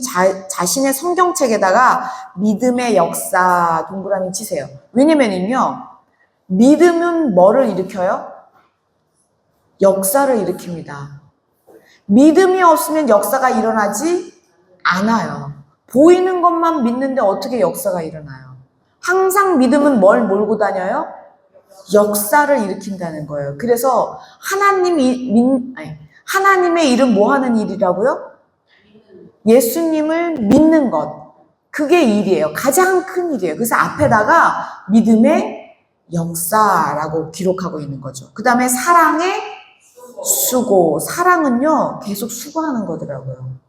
자신의 성경책에다가 믿음의 역사 동그라미 치세요. 왜냐면은요, 믿음은 뭐를 일으켜요? 역사를 일으킵니다. 믿음이 없으면 역사가 일어나지 않아요. 보이는 것만 믿는데 어떻게 역사가 일어나요? 항상 믿음은 뭘 몰고 다녀요? 역사를 일으킨다는 거예요. 그래서 하나님의 일은 뭐 하는 일이라고요? 예수님을 믿는 것. 그게 일이에요. 가장 큰 일이에요. 그래서 앞에다가 믿음의 역사라고 기록하고 있는 거죠. 그 다음에 사랑의 수고. 사랑은요, 계속 수고하는 거더라고요.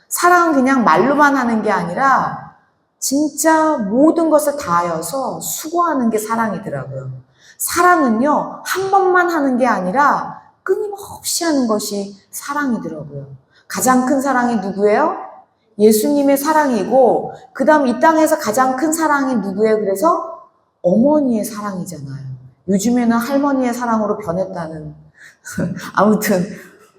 사랑은 그냥 말로만 하는 게 아니라 진짜 모든 것을 다하여서 수고하는 게 사랑이더라고요. 사랑은요, 한 번만 하는 게 아니라 끊임없이 하는 것이 사랑이더라고요. 가장 큰 사랑이 누구예요? 예수님의 사랑이고, 그 다음 이 땅에서 가장 큰 사랑이 누구예요? 그래서 어머니의 사랑이잖아요. 요즘에는 할머니의 사랑으로 변했다는. 아무튼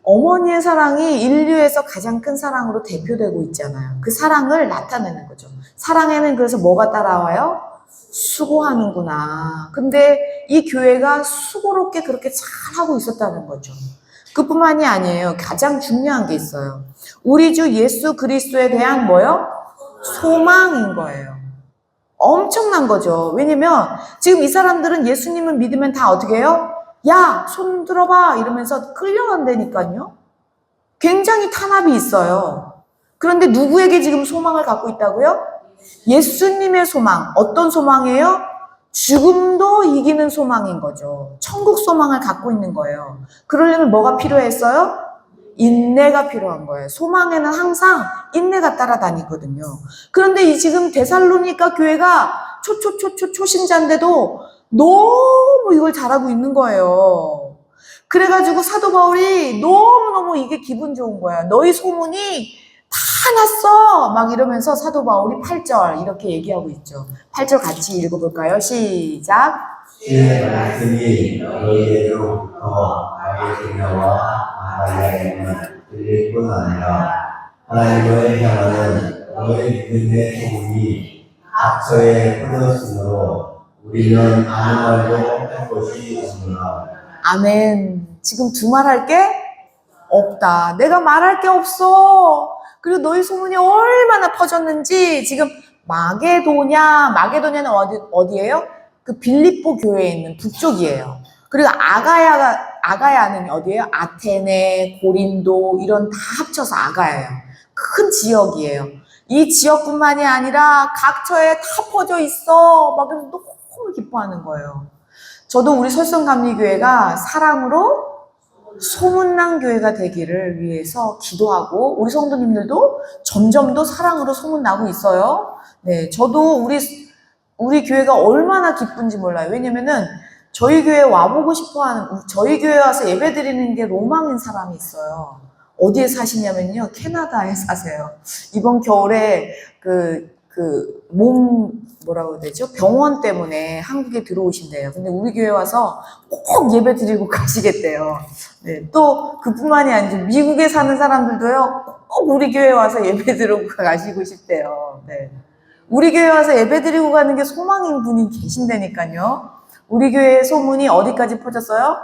어머니의 사랑이 인류에서 가장 큰 사랑으로 대표되고 있잖아요. 그 사랑을 나타내는 거죠. 사랑에는 그래서 뭐가 따라와요? 수고하는구나. 근데 이 교회가 수고롭게 그렇게 잘하고 있었다는 거죠. 그뿐만이 아니에요. 가장 중요한 게 있어요. 우리 주 예수 그리스도에 대한 뭐요? 소망인 거예요. 엄청난 거죠. 왜냐면 지금 이 사람들은 예수님을 믿으면 다 어떻게 해요? 야, 손 들어봐 이러면서 끌려간다니까요. 굉장히 탄압이 있어요. 그런데 누구에게 지금 소망을 갖고 있다고요? 예수님의 소망. 어떤 소망이에요? 죽음도 이기는 소망인 거죠. 천국 소망을 갖고 있는 거예요. 그러려면 뭐가 필요했어요? 인내가 필요한 거예요. 소망에는 항상 인내가 따라다니거든요. 그런데 이 지금 데살로니가 교회가 초신자인데도 너무 이걸 잘하고 있는 거예요. 그래가지고 사도 바울이 너무너무 이게 기분 좋은 거야. 너희 소문이 다 났어! 막 이러면서 사도 바울이 8절 이렇게 얘기하고 있죠. 8절 같이 읽어볼까요? 시작! 주의 말씀이 너희에게로부터 마게도냐와 아갈라에만 들릴 뿐 아니라 하나님을 향하는 너희 믿음의 소문이 각처에 퍼졌으므로 우리는 아무 말도 할 것이 없구나. 아멘. 지금 두말할 게 없다. 내가 말할 게 없어. 그리고 너희 소문이 얼마나 퍼졌는지 지금 마게도냐는 어디예요? 그 빌립보 교회에 있는 북쪽이에요. 그리고 아가야는 어디예요? 아테네, 고린도 이런 다 합쳐서 아가야예요. 큰 지역이에요. 이 지역뿐만이 아니라 각처에 다 퍼져 있어. 막 그래서 너무 기뻐하는 거예요. 저도 우리 설성감리교회가 사랑으로 소문난 교회가 되기를 위해서 기도하고 우리 성도님들도 점점 더 사랑으로 소문나고 있어요. 네, 저도 우리 교회가 얼마나 기쁜지 몰라요. 왜냐면은 저희 교회에 와보고 싶어하는, 저희 교회에 와서 예배드리는 게 로망인 사람이 있어요. 어디에 사시냐면요, 캐나다에 사세요. 이번 겨울에 뭐라고 해야 되죠? 병원 때문에 한국에 들어오신대요. 근데 우리 교회 와서 꼭 예배 드리고 가시겠대요. 네, 또 그뿐만이 아니죠. 미국에 사는 사람들도요, 꼭 우리 교회 와서 예배 드리고 가시고 싶대요. 네. 우리 교회 와서 예배 드리고 가는 게 소망인 분이 계신다니까요. 우리 교회의 소문이 어디까지 퍼졌어요?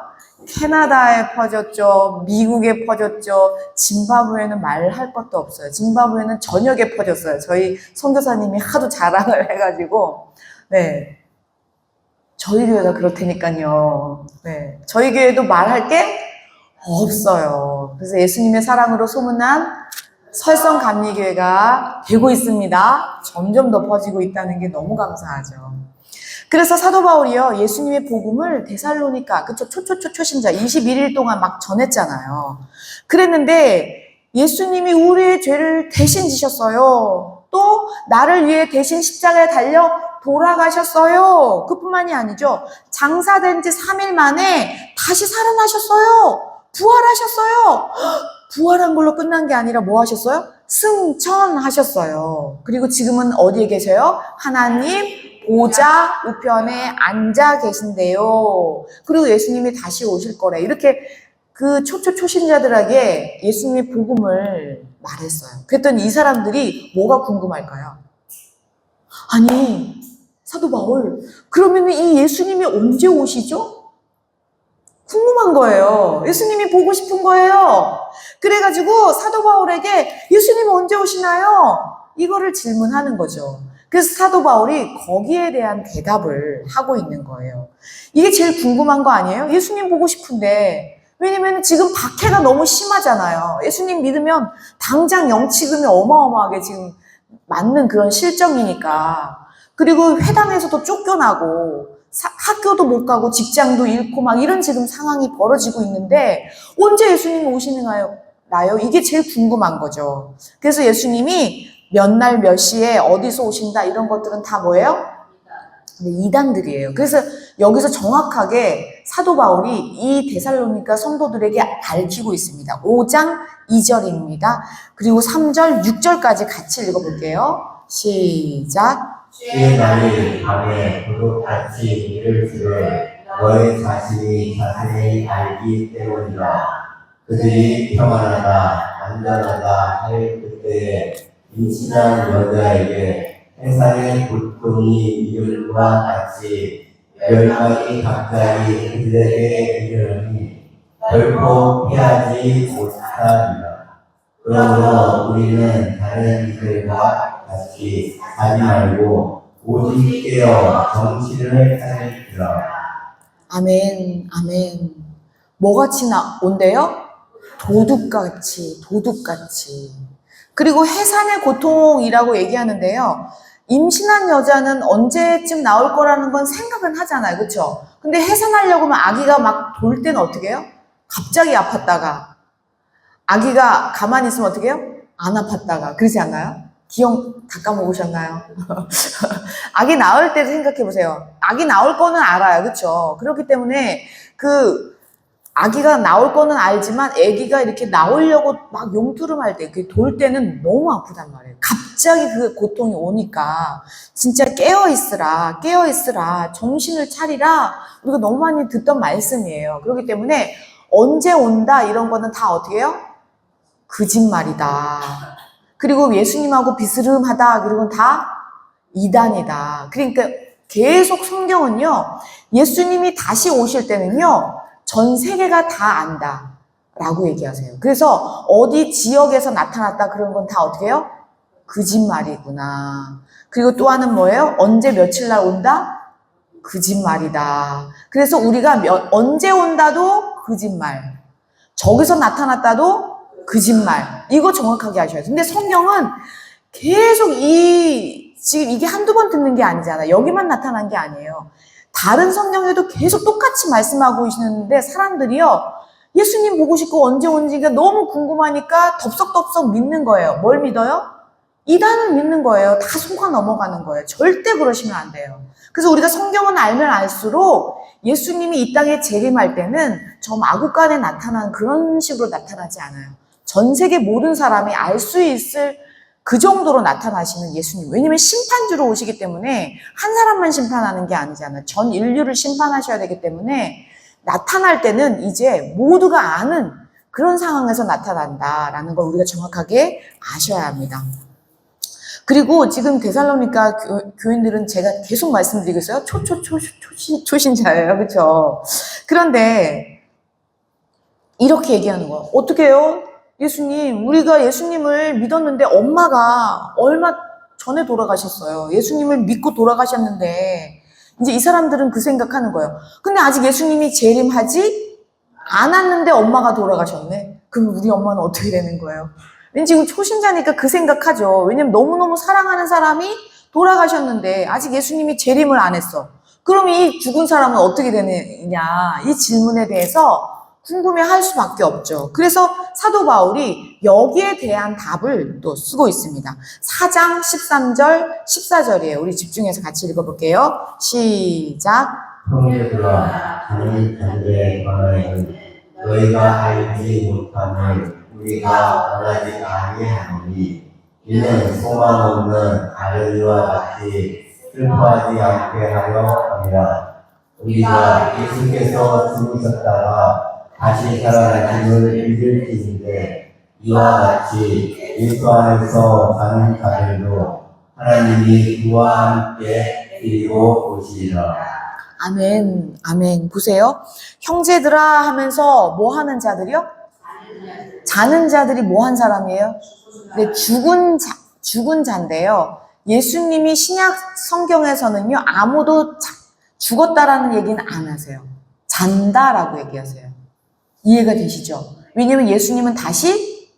캐나다에 퍼졌죠. 미국에 퍼졌죠. 짐바브웨는 말할 것도 없어요. 짐바브웨는 저녁에 퍼졌어요. 저희 선교사님이 하도 자랑을 해가지고. 네. 저희 교회가 그렇다니까요. 네. 저희 교회도 말할 게 없어요. 그래서 예수님의 사랑으로 소문난 설성감리교회가 되고 있습니다. 점점 더 퍼지고 있다는 게 너무 감사하죠. 그래서 사도 바울이요, 예수님의 복음을 데살로니가, 그쵸, 초신자 21일 동안 막 전했잖아요. 그랬는데 예수님이 우리의 죄를 대신 지셨어요. 또 나를 위해 대신 십자가에 달려 돌아가셨어요. 그뿐만이 아니죠. 장사된 지 3일 만에 다시 살아나셨어요. 부활하셨어요. 부활한 걸로 끝난 게 아니라 뭐 하셨어요? 승천하셨어요. 그리고 지금은 어디에 계세요? 하나님 보좌 우편에 앉아 계신데요. 그리고 예수님이 다시 오실 거래. 이렇게 그 초신자들에게 예수님의 복음을 말했어요. 그랬더니 이 사람들이 뭐가 궁금할까요? 아니, 사도 바울, 그러면 이 예수님이 언제 오시죠? 궁금한 거예요. 예수님이 보고 싶은 거예요. 그래가지고 사도 바울에게 예수님이 언제 오시나요? 이거를 질문하는 거죠. 그래서 사도 바울이 거기에 대한 대답을 하고 있는 거예요. 이게 제일 궁금한 거 아니에요? 예수님 보고 싶은데. 왜냐면 지금 박해가 너무 심하잖아요. 예수님 믿으면 당장 영치금이 어마어마하게 지금 맞는 그런 실정이니까. 그리고 회당에서도 쫓겨나고 학교도 못 가고 직장도 잃고 막 이런 지금 상황이 벌어지고 있는데 언제 예수님이 오시나요? 이게 제일 궁금한 거죠. 그래서 예수님이 몇 날 몇 시에 어디서 오신다 이런 것들은 다 뭐예요? 네, 이단들이에요. 그래서 여기서 정확하게 사도 바울이 이 데살로니가 성도들에게 밝히고 있습니다. 5장 2절입니다. 그리고 3절, 6절까지 같이 읽어볼게요. 시작. 주의 날이 밤에 구독같이 이를 줄을 너희 자신이 자세히 알기 때문이라. 그들이 평안하다, 안전하다 할 그때에 임신한 여자에게 세상의 고통이 이름과 같이 멸망이 갑자기 그들에게 이르니 결코 피하지 못하리라. 그러므로 우리는 다른 이들과 같이 하지 말고 오직 깨어 정신을 차릴지라. 아멘, 아멘. 뭐같이 온대요? 도둑같이, 도둑같이. 그리고 해산의 고통이라고 얘기하는데요. 임신한 여자는 언제쯤 나올 거라는 건 생각은 하잖아요. 그렇죠? 근데 해산하려고 하면 아기가 막 돌 때는 어떻게 해요? 갑자기 아팠다가. 아기가 가만히 있으면 어떻게 해요? 안 아팠다가. 그러지 않나요? 기억 다 까먹으셨나요? 아기 나올 때도 생각해 보세요. 아기 나올 거는 알아요. 그렇죠? 그렇기 때문에 아기가 나올 거는 알지만 아기가 이렇게 나오려고 막 용투름할 때, 돌 때는 너무 아프단 말이에요. 갑자기 그 고통이 오니까 진짜 깨어있으라, 깨어있으라, 정신을 차리라. 우리가 너무 많이 듣던 말씀이에요. 그렇기 때문에 언제 온다 이런 거는 다 어떻게 해요? 거짓말이다. 그리고 예수님하고 비스름하다 그리고 다 이단이다. 그러니까 계속 성경은요, 예수님이 다시 오실 때는요, 전 세계가 다 안다 라고 얘기하세요. 그래서 어디 지역에서 나타났다 그런 건 다 어떻게 해요? 거짓말이구나. 그리고 또 하나는 뭐예요? 언제 며칠 날 온다? 거짓말이다. 그래서 우리가 언제 온다도 거짓말, 저기서 나타났다도 거짓말. 이거 정확하게 하셔야 돼요. 근데 성경은 계속 지금 이게 한두 번 듣는 게 아니잖아요. 여기만 나타난 게 아니에요. 다른 성경에도 계속 똑같이 말씀하고 계시는데 사람들이요, 예수님 보고 싶고 언제 온지가 너무 궁금하니까 덥석덥석 믿는 거예요. 뭘 믿어요? 이단을 믿는 거예요. 다 속아 넘어가는 거예요. 절대 그러시면 안 돼요. 그래서 우리가 성경은 알면 알수록 예수님이 이 땅에 재림할 때는 저 마구간에 나타난 그런 식으로 나타나지 않아요. 전 세계 모든 사람이 알 수 있을 그 정도로 나타나시는 예수님. 왜냐면 심판주로 오시기 때문에 한 사람만 심판하는 게 아니잖아요. 전 인류를 심판하셔야 되기 때문에 나타날 때는 이제 모두가 아는 그런 상황에서 나타난다라는 걸 우리가 정확하게 아셔야 합니다. 그리고 지금 데살로니가 교인들은 제가 계속 말씀드리고 있어요. 초신자예요. 그렇죠? 그런데 이렇게 얘기하는 거예요. 어떻게 해요? 예수님, 우리가 예수님을 믿었는데 엄마가 얼마 전에 돌아가셨어요. 예수님을 믿고 돌아가셨는데 이제 이 사람들은 그 생각하는 거예요. 근데 아직 예수님이 재림하지 않았는데 엄마가 돌아가셨네. 그럼 우리 엄마는 어떻게 되는 거예요? 왠지 지금 초신자니까 그 생각하죠. 왜냐면 너무너무 사랑하는 사람이 돌아가셨는데 아직 예수님이 재림을 안 했어. 그럼 이 죽은 사람은 어떻게 되느냐, 이 질문에 대해서 궁금해할 수밖에 없죠. 그래서 사도 바울이 여기에 대한 답을 또 쓰고 있습니다. 4장 13절 14절이에요. 우리 집중해서 같이 읽어볼게요. 시작. 형제들아, 다른 자들에 관하여는 너희가 알지 못함을 우리가 원하지 아니하노니 이는 소망 없는 아들과 같이 슬퍼하지 않게 하려 함이라. 우리가 예수께서 죽으셨다가 다시 살아나심을 믿을지인데 이와 같이 예수 안에서 사는 자들도 하나님이 그와 함께 데리고 오시리라. 아멘, 아멘. 보세요. 형제들아 하면서 뭐 하는 자들이요? 자는 자들이 뭐 한 사람이에요? 네, 죽은 자인데요. 예수님이 신약 성경에서는요, 아무도 죽었다라는 얘기는 안 하세요. 잔다라고 얘기하세요. 이해가 되시죠? 왜냐면 예수님은 다시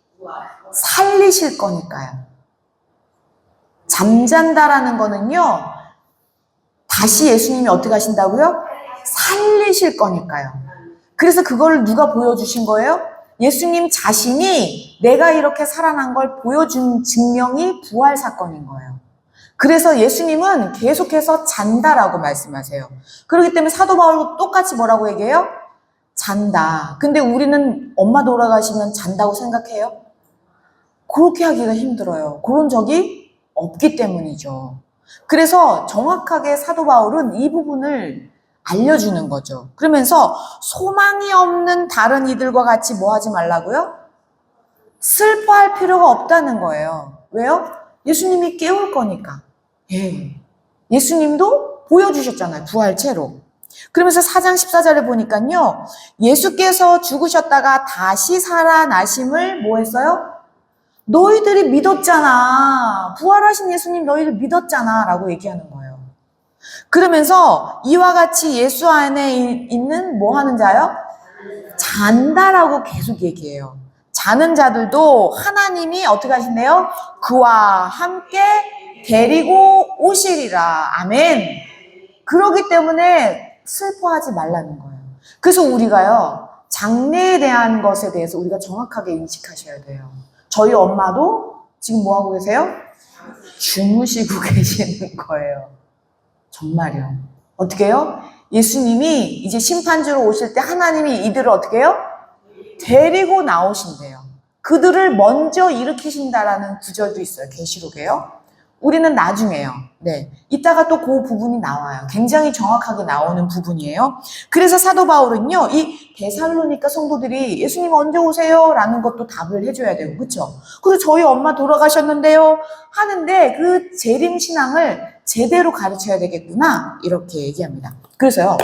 살리실 거니까요. 잠잔다라는 거는요, 다시 예수님이 어떻게 하신다고요? 살리실 거니까요. 그래서 그걸 누가 보여주신 거예요? 예수님 자신이 내가 이렇게 살아난 걸 보여준 증명이 부활 사건인 거예요. 그래서 예수님은 계속해서 잔다라고 말씀하세요. 그렇기 때문에 사도 바울도 똑같이 뭐라고 얘기해요? 잔다. 근데 우리는 엄마 돌아가시면 잔다고 생각해요? 그렇게 하기가 힘들어요. 그런 적이 없기 때문이죠. 그래서 정확하게 사도 바울은 이 부분을 알려주는 거죠. 그러면서 소망이 없는 다른 이들과 같이 뭐 하지 말라고요? 슬퍼할 필요가 없다는 거예요. 왜요? 예수님이 깨울 거니까. 예. 예수님도 보여주셨잖아요. 부활체로. 그러면서 4장 14절에 보니까요. 예수께서 죽으셨다가 다시 살아나심을 뭐 했어요? 너희들이 믿었잖아. 부활하신 예수님 너희들 믿었잖아. 라고 얘기하는 거예요. 그러면서 이와 같이 예수 안에 있는 뭐 하는 자요? 잔다라고 계속 얘기해요. 자는 자들도 하나님이 어떻게 하신대요? 그와 함께 데리고 오시리라. 아멘. 그러기 때문에 슬퍼하지 말라는 거예요. 그래서 우리가요, 장래에 대한 것에 대해서 우리가 정확하게 인식하셔야 돼요. 저희 엄마도 지금 뭐 하고 계세요? 주무시고 계시는 거예요. 정말요. 어떻게 해요? 예수님이 이제 심판주로 오실 때 하나님이 이들을 어떻게 해요? 데리고 나오신대요. 그들을 먼저 일으키신다라는 구절도 있어요. 계시록에요. 우리는 나중에요. 네. 이따가 또 그 부분이 나와요. 굉장히 정확하게 나오는 부분이에요. 그래서 사도 바울은요, 이 데살로니가 성도들이 예수님 언제 오세요? 라는 것도 답을 해줘야 되고, 그쵸? 그리고 저희 엄마 돌아가셨는데요? 하는데 그 재림신앙을 제대로 가르쳐야 되겠구나. 이렇게 얘기합니다. 그래서요,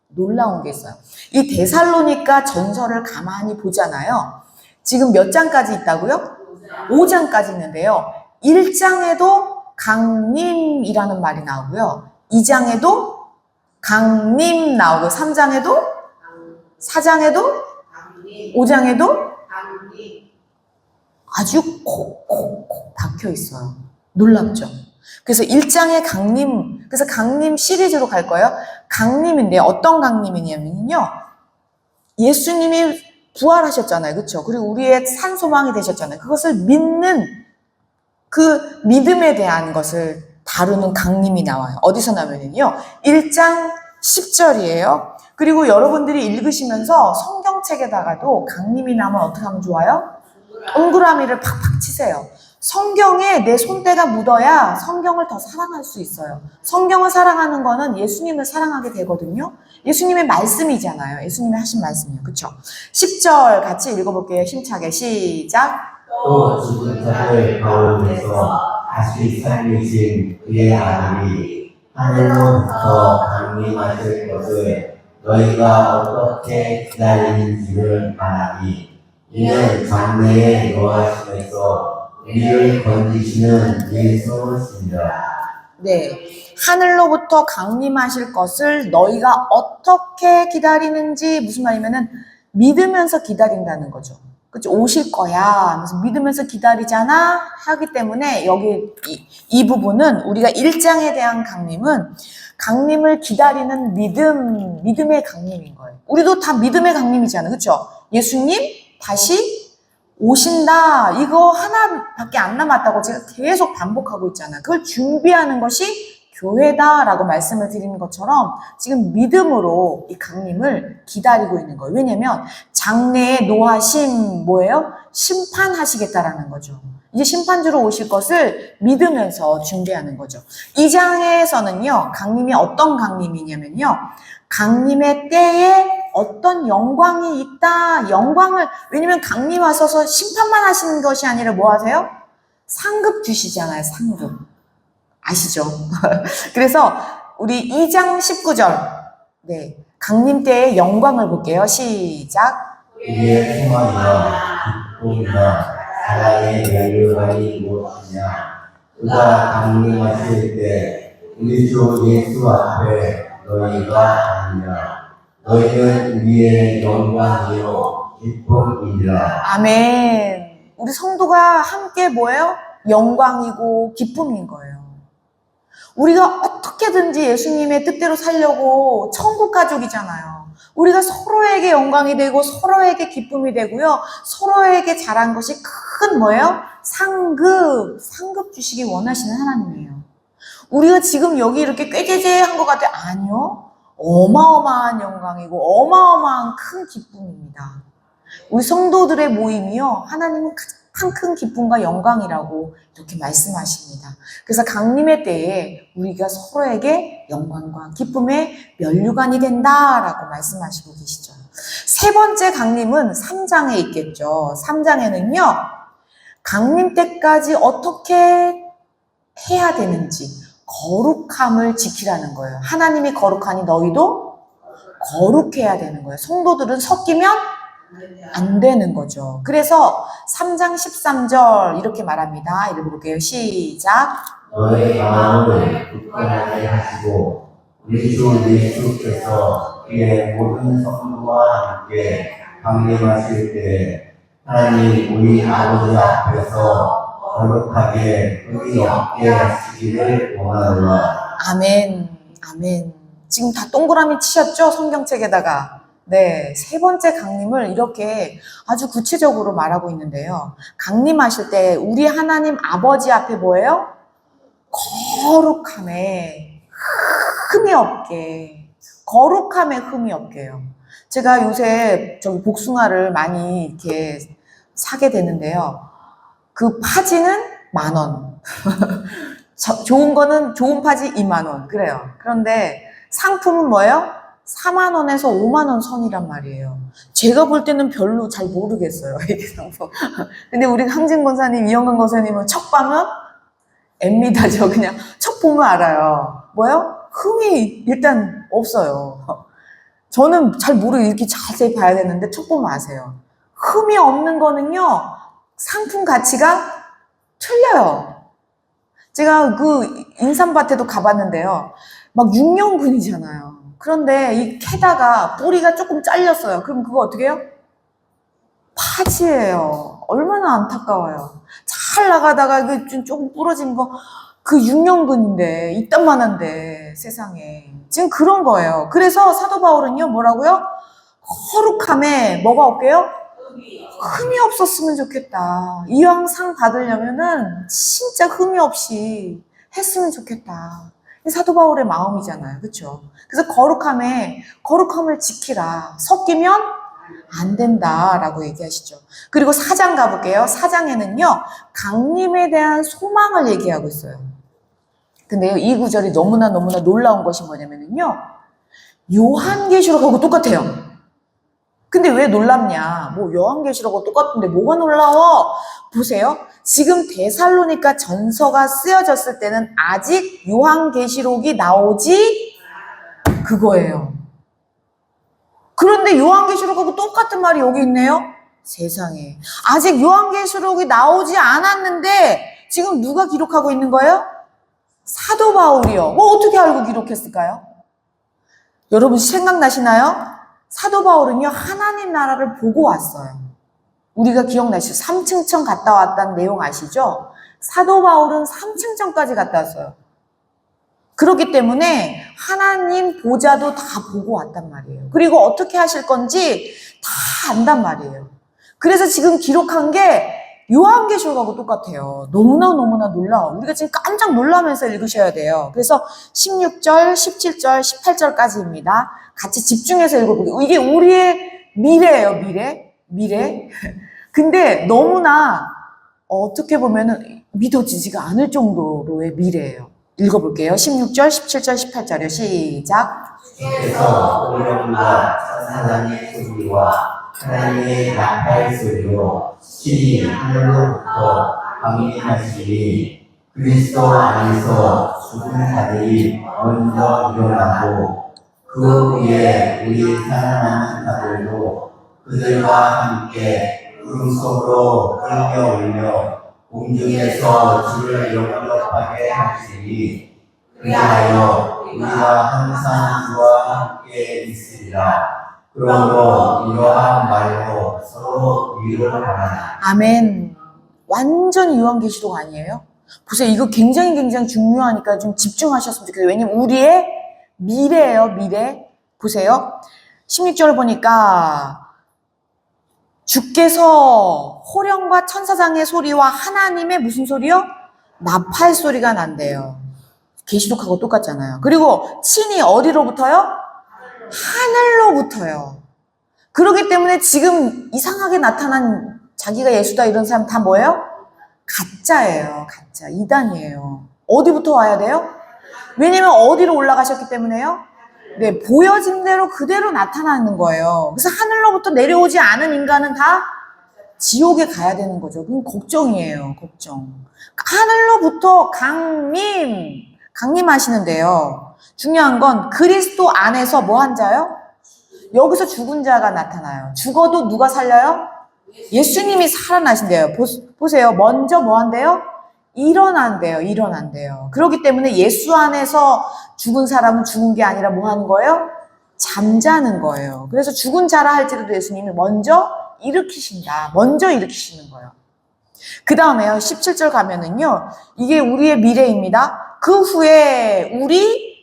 놀라운 게 있어요. 이 데살로니가 전설을 가만히 보잖아요. 지금 몇 장까지 있다고요? 5장까지 있는데요. 1장에도 강림이라는 말이 나오고요. 2장에도 강림 나오고 3장에도 4장에도 5장에도 아주 콕콕콕 박혀 있어요. 놀랍죠? 그래서 1장에 강림, 그래서 강림 시리즈로 갈 거예요. 강림인데 어떤 강림이냐면요. 예수님이 부활하셨잖아요. 그렇죠? 그리고 우리의 산 소망이 되셨잖아요. 그것을 믿는 그 믿음에 대한 것을 다루는 강림이 나와요. 어디서 나오면요. 1장 10절이에요. 그리고 여러분들이 읽으시면서 성경책에다가도 강림이 나면 어떻게 하면 좋아요? 동그라미를 팍팍 치세요. 성경에 내 손때가 묻어야 성경을 더 사랑할 수 있어요. 성경을 사랑하는 거는 예수님을 사랑하게 되거든요. 예수님의 말씀이잖아요. 예수님이 하신 말씀이요. 그렇죠? 10절 같이 읽어볼게요. 힘차게 시작. 또 죽은 자들 가운데서 다시 살리신 그의 아들이 하늘로부터 강림하실 것을 너희가 어떻게 기다리는지를 말하니 이는 장래에 노하심에서 우리를 건지시는 예수시니라. 네, 하늘로부터 강림하실 것을 너희가 어떻게 기다리는지 무슨 말이면은 믿으면서 기다린다는 거죠. 그치? 오실 거야. 그래서 믿으면서 기다리잖아. 하기 때문에 여기 이 부분은 우리가 1장에 대한 강림은 강림을 기다리는 믿음의 강림인 거예요. 우리도 다 믿음의 강림이잖아요. 그렇죠? 예수님 다시 오신다. 이거 하나밖에 안 남았다고 제가 계속 반복하고 있잖아요. 그걸 준비하는 것이 교회다라고 말씀을 드리는 것처럼 지금 믿음으로 이 강림을 기다리고 있는 거예요. 왜냐면 장래에 노하심 뭐예요? 심판하시겠다라는 거죠. 이제 심판주로 오실 것을 믿으면서 준비하는 거죠. 이 장에서는요. 강림이 어떤 강림이냐면요. 강림의 때에 어떤 영광이 있다. 영광을 왜냐면 강림하셔서 심판만 하시는 것이 아니라 뭐 하세요? 상급 주시잖아요. 상급. 아시죠? 그래서 우리 2장 19절 네, 강림 때의 영광을 볼게요. 시작. 우리의 소망이나 기쁨이나 사랑의 멸류관이 무엇이냐 그가 강림하실 때 우리 주 예수 앞에 너희가 아니라 너희는 우리의 영광이요 기쁨이니라. 아멘. 우리 성도가 함께 뭐예요? 영광이고 기쁨인 거예요. 우리가 어떻게든지 예수님의 뜻대로 살려고 천국 가족이잖아요. 우리가 서로에게 영광이 되고 서로에게 기쁨이 되고요. 서로에게 잘한 것이 큰 뭐예요? 상급 주시기 원하시는 하나님이에요. 우리가 지금 여기 이렇게 꾀죄죄한 것 같아요. 아니요. 어마어마한 영광이고 어마어마한 큰 기쁨입니다. 우리 성도들의 모임이요. 하나님은 큰 기쁨과 영광이라고 이렇게 말씀하십니다. 그래서 강림의 때에 우리가 서로에게 영광과 기쁨의 면류관이 된다라고 말씀하시고 계시죠. 세 번째 강림은 3장에 있겠죠. 3장에는요, 강림 때까지 어떻게 해야 되는지 거룩함을 지키라는 거예요. 하나님이 거룩하니 너희도 거룩해야 되는 거예요. 성도들은 섞이면 안 되는 거죠. 그래서 3장 13절 이렇게 말합니다. 읽어볼게요. 시작. 너의 마음을 굳건하게 하시고 우리 주 예수께서 그의 모든 성도와 함께 강림하실 때 하나님 우리 아버지 앞에서 거룩하게 흠이 없게 하시기를 원하노라. 아멘. 아멘. 지금 다 동그라미 치셨죠? 성경책에다가. 네, 세 번째 강림을 이렇게 아주 구체적으로 말하고 있는데요. 강림하실 때 우리 하나님 아버지 앞에 뭐예요? 거룩함에 흠이 없게, 거룩함에 흠이 없게요. 제가 요새 저기 복숭아를 많이 이렇게 사게 되는데요. 그 파지는 10,000원. 좋은 거는 좋은 파지 20,000원. 그래요. 그런데 상품은 뭐예요? 40,000원에서 50,000원 선이란 말이에요. 제가 볼 때는 별로 잘 모르겠어요. 이게 상품. 근데 우리 항진 권사님, 이영관 권사님은 척 봐면 앱니다. 저 그냥 척 보면 알아요. 뭐요? 흠이 일단 없어요. 저는 잘 모르고 이렇게 자세히 봐야 되는데 척 보면 아세요. 흠이 없는 거는요, 상품 가치가 틀려요. 제가 그 인삼밭에도 가봤는데요. 막 6년근이잖아요. 그런데 이 캐다가 뿌리가 조금 잘렸어요. 그럼 그거 어떻게 해요? 파지예요. 얼마나 안타까워요. 잘 나가다가 이게 조금 부러진 거, 그 6년근인데, 이딴만한데, 세상에. 지금 그런 거예요. 그래서 사도 바울은요, 뭐라고요? 거룩함에 뭐가 없게요? 흠이 없었으면 좋겠다. 이왕 상 받으려면은 진짜 흠이 없이 했으면 좋겠다. 사도 바울의 마음이잖아요. 그렇죠? 그래서 거룩함을 지키라. 섞이면 안 된다라고 얘기하시죠. 그리고 4장 가볼게요. 4장에는요, 강림에 대한 소망을 얘기하고 있어요. 근데요, 이 구절이 너무나 놀라운 것이 뭐냐면요, 요한계시록하고 똑같아요. 근데 왜 놀랍냐? 뭐 요한계시록하고 똑같은데 뭐가 놀라워? 보세요. 지금 데살로니가 전서가 쓰여졌을 때는 아직 요한계시록이 나오지 그거예요. 그런데 요한계시록하고 똑같은 말이 여기 있네요. 세상에. 아직 요한계시록이 나오지 않았는데 지금 누가 기록하고 있는 거예요? 사도 바울이요. 뭐 어떻게 알고 기록했을까요? 여러분 생각나시나요? 사도 바울은요, 하나님 나라를 보고 왔어요. 우리가 기억나시죠? 3층천 갔다 왔다는 내용 아시죠? 사도 바울은 3층천까지 갔다 왔어요. 그렇기 때문에 하나님 보좌도 다 보고 왔단 말이에요. 그리고 어떻게 하실 건지 다 안단 말이에요. 그래서 지금 기록한 게 요한계시록하고 똑같아요. 너무나 놀라워. 우리가 지금 깜짝 놀라면서 읽으셔야 돼요. 그래서 16절, 17절, 18절까지입니다. 같이 집중해서 읽어보게요. 이게 우리의 미래예요, 미래. 근데 너무나 어떻게 보면은 믿어지지가 않을 정도로의 미래예요. 읽어볼게요. 16절, 17절, 18절이요. 시작. 주께서 오령과 사단의 소리와 하나님의 나팔 소리로 신이 하늘로부터 강림하시니 그리스도 안에서 죽은 자들이 먼저 일어나고 그 위에 우리 살아남은 자들도 그들과 함께 구름 속으로 끌려올려 공중에서 주를 영접하게 하시니 그리하여 우리가 항상 주와 함께 있으리라. 그러므로 이러한 말로 서로 위로를 바라나. 아멘. 완전히 요한계시록 아니에요? 보세요. 이거 굉장히 중요하니까 좀 집중하셨으면 좋겠어요. 왜냐면 우리의 미래예요, 미래. 보세요. 16절을 보니까 주께서 호령과 천사장의 소리와 하나님의 무슨 소리요? 나팔 소리가 난대요. 계시록하고 똑같잖아요. 그리고 친히 어디로부터요? 하늘로부터요. 그렇기 때문에 지금 이상하게 나타난 자기가 예수다 이런 사람 다 뭐예요? 가짜예요. 가짜. 이단이에요. 어디부터 와야 돼요? 왜냐면 어디로 올라가셨기 때문에요? 네, 보여진 대로 그대로 나타나는 거예요. 그래서 하늘로부터 내려오지 않은 인간은 다 지옥에 가야 되는 거죠. 그건 걱정이에요. 걱정. 하늘로부터 강림하시는데요. 중요한 건 그리스도 안에서 뭐 한 자요? 여기서 죽은 자가 나타나요. 죽어도 누가 살려요? 예수님이 살아나신대요. 보세요. 먼저 뭐 한대요? 일어난대요. 일어난대요. 그렇기 때문에 예수 안에서 죽은 사람은 죽은 게 아니라 뭐 하는 거예요? 잠자는 거예요. 그래서 죽은 자라 할지라도 예수님이 먼저 일으키신다. 먼저 일으키시는 거예요. 그 다음에요. 17절 가면은요. 이게 우리의 미래입니다. 그 후에 우리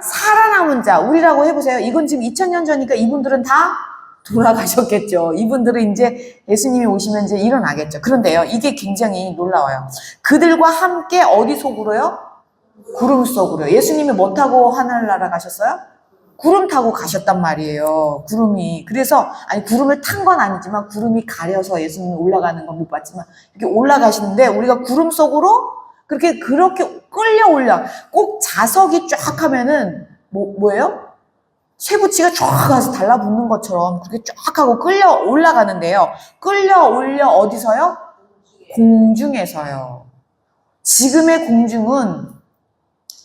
살아남은 자, 우리라고 해보세요. 이건 지금 2000년 전이니까 이분들은 다 돌아가셨겠죠. 이분들은 이제 예수님이 오시면 이제 일어나겠죠. 그런데요, 이게 굉장히 놀라워요. 그들과 함께 어디 속으로요? 구름 속으로요. 예수님이 뭐 타고 하늘나라 가셨어요? 구름 타고 가셨단 말이에요. 구름이. 그래서, 아니, 구름을 탄 건 아니지만, 구름이 가려서 예수님이 올라가는 건 못 봤지만, 이렇게 올라가시는데, 우리가 구름 속으로 그렇게 끌려 올라. 꼭 자석이 쫙 하면은, 뭐예요? 쇠붙이가 쫙 가서 달라붙는 것처럼 그렇게 쫙 하고 끌려 올라가는데요. 끌려 올려 어디서요? 공중에서요. 지금의 공중은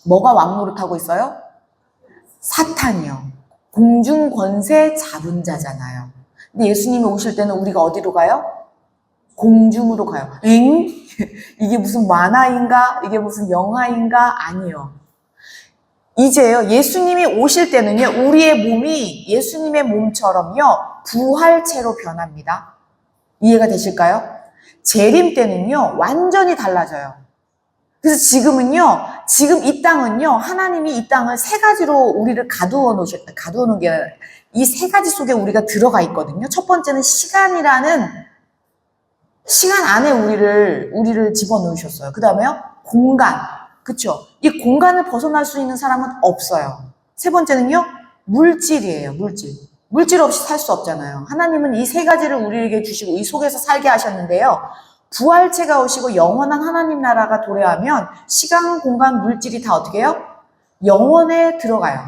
뭐가 왕노릇하고 있어요? 사탄이요. 공중 권세 잡은 자잖아요. 근데 예수님이 오실 때는 우리가 어디로 가요? 공중으로 가요. 엥? 이게 무슨 만화인가? 이게 무슨 영화인가? 아니요. 이제요, 예수님이 오실 때는요, 우리의 몸이 예수님의 몸처럼요, 부활체로 변합니다. 이해가 되실까요? 재림 때는요, 완전히 달라져요. 그래서 지금은요, 지금 이 땅은요, 하나님이 이 땅을 세 가지로 우리를 가두어 놓은 게 아니라 이 세 가지 속에 우리가 들어가 있거든요. 첫 번째는 시간이라는 시간 안에 우리를 집어넣으셨어요. 그 다음에요, 공간. 그쵸? 이 공간을 벗어날 수 있는 사람은 없어요. 세 번째는요, 물질이에요, 물질. 물질 없이 살 수 없잖아요. 하나님은 이 세 가지를 우리에게 주시고 이 속에서 살게 하셨는데요. 부활체가 오시고 영원한 하나님 나라가 도래하면 시간, 공간, 물질이 다 어떻게 해요? 영원에 들어가요.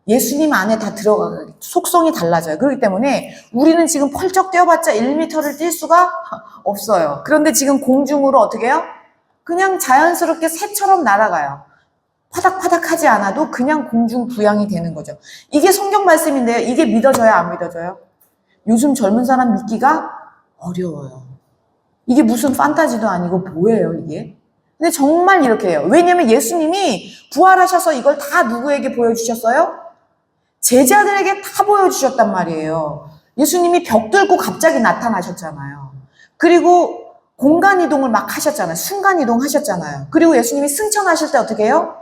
예수님 안에 다 들어가요. 속성이 달라져요. 그렇기 때문에 우리는 지금 펄쩍 뛰어봤자 1m를 뛸 수가 없어요. 그런데 지금 공중으로 어떻게 해요? 그냥 자연스럽게 새처럼 날아가요. 파닥파닥 하지 않아도 그냥 공중 부양이 되는 거죠. 이게 성경 말씀인데요. 이게 믿어져요, 안 믿어져요? 요즘 젊은 사람 믿기가 어려워요. 이게 무슨 판타지도 아니고 뭐예요, 이게? 근데 정말 이렇게 해요. 왜냐면 예수님이 부활하셔서 이걸 다 누구에게 보여주셨어요? 제자들에게 다 보여주셨단 말이에요. 예수님이 벽 뚫고 갑자기 나타나셨잖아요. 그리고 공간 이동을 막 하셨잖아요. 순간 이동 하셨잖아요. 그리고 예수님이 승천하실 때 어떻게 해요?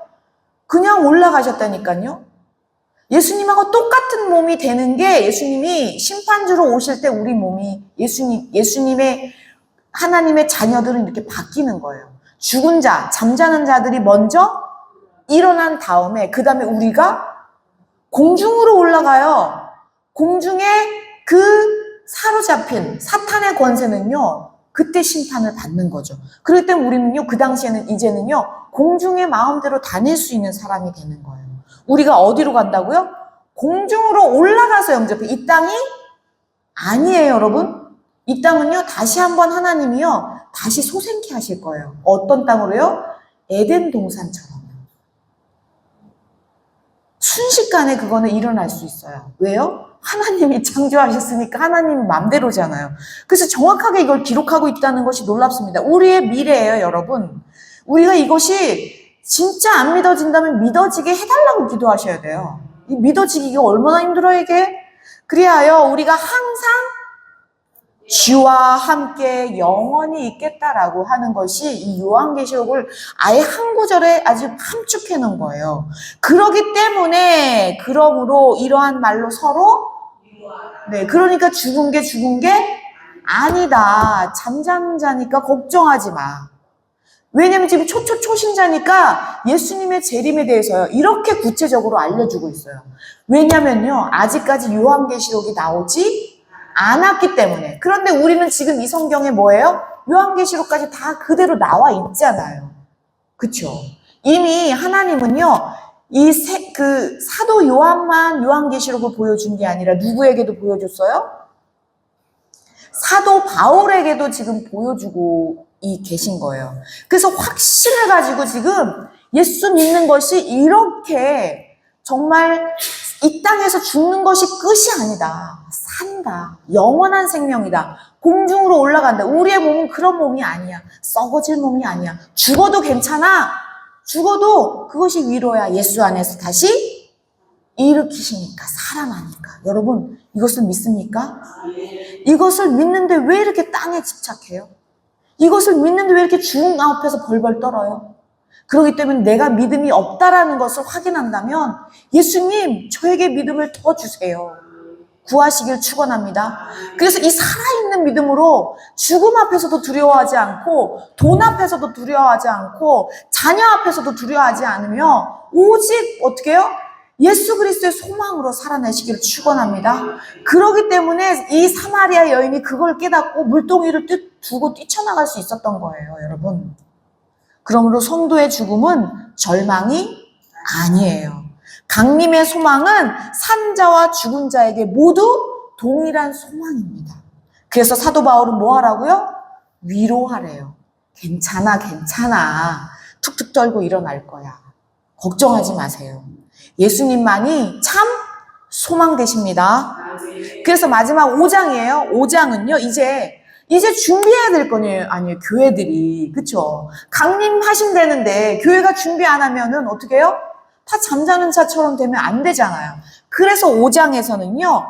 그냥 올라가셨다니까요. 예수님하고 똑같은 몸이 되는 게 예수님이 심판주로 오실 때 우리 몸이 예수님의 하나님의 자녀들은 이렇게 바뀌는 거예요. 죽은 자, 잠자는 자들이 먼저 일어난 다음에 그 다음에 우리가 공중으로 올라가요. 공중에 그 사로잡힌 사탄의 권세는요. 그때 심판을 받는 거죠. 그럴 때 우리는요, 그 당시에는 이제는요, 공중에 마음대로 다닐 수 있는 사람이 되는 거예요. 우리가 어디로 간다고요? 공중으로 올라가서 영접해. 이 땅이 아니에요, 여러분. 이 땅은요, 다시 한번 하나님이요, 다시 소생케 하실 거예요. 어떤 땅으로요? 에덴 동산처럼. 순식간에 그거는 일어날 수 있어요. 왜요? 하나님이 창조하셨으니까 하나님 맘대로잖아요. 그래서 정확하게 이걸 기록하고 있다는 것이 놀랍습니다. 우리의 미래예요, 여러분. 우리가 이것이 진짜 안 믿어진다면 믿어지게 해달라고 기도하셔야 돼요. 이 믿어지기가 얼마나 힘들어요, 이게? 그리하여 우리가 항상 주와 함께 영원히 있겠다라고 하는 것이 이 요한계시록을 아예 한 구절에 아주 함축해 놓은 거예요. 그러기 때문에 그러므로 이러한 말로 서로 그러니까 죽은 게 아니다. 잠자는 자니까 걱정하지 마. 왜냐면 지금 초신자니까 예수님의 재림에 대해서요. 이렇게 구체적으로 알려주고 있어요. 왜냐면요. 아직까지 요한계시록이 나오지 안 왔기 때문에. 그런데 우리는 지금 이 성경에 뭐예요? 요한계시록까지 다 그대로 나와 있잖아요. 그쵸? 이미 하나님은요, 그 사도 요한만 요한계시록을 보여준 게 아니라 누구에게도 보여줬어요? 사도 바울에게도 지금 보여주고 계신 거예요. 그래서 확신을 가지고 지금 예수 믿는 것이 이렇게 정말 이 땅에서 죽는 것이 끝이 아니다. 산다. 영원한 생명이다. 공중으로 올라간다. 우리의 몸은 그런 몸이 아니야. 썩어질 몸이 아니야. 죽어도 괜찮아. 죽어도 그것이 위로야. 예수 안에서 다시 일으키시니까, 살아나니까. 여러분, 이것을 믿습니까? 이것을 믿는데 왜 이렇게 땅에 집착해요? 이것을 믿는데 왜 이렇게 죽음 앞에서 벌벌 떨어요? 그렇기 때문에 내가 믿음이 없다라는 것을 확인한다면 예수님, 저에게 믿음을 더 주세요. 구하시길 축원합니다. 그래서 이 살아있는 믿음으로 죽음 앞에서도 두려워하지 않고 돈 앞에서도 두려워하지 않고 자녀 앞에서도 두려워하지 않으며 오직 어떻게 해요? 예수 그리스도의 소망으로 살아내시기를 축원합니다. 그렇기 때문에 이 사마리아 여인이 그걸 깨닫고 물동이를 두고 뛰쳐나갈 수 있었던 거예요, 여러분. 그러므로 성도의 죽음은 절망이 아니에요. 강림의 소망은 산자와 죽은 자에게 모두 동일한 소망입니다. 그래서 사도 바울은 뭐 하라고요? 위로하래요. 괜찮아, 괜찮아. 툭툭 떨고 일어날 거야. 걱정하지 마세요. 예수님만이 참 소망 되십니다. 그래서 마지막 5장이에요. 5장은요, 이제 준비해야 될 거예요. 아니에요. 교회들이. 그쵸? 강림하신다는데 교회가 준비 안 하면은 어떻게 해요? 다 잠자는 자처럼 되면 안 되잖아요. 그래서 5장에서는요,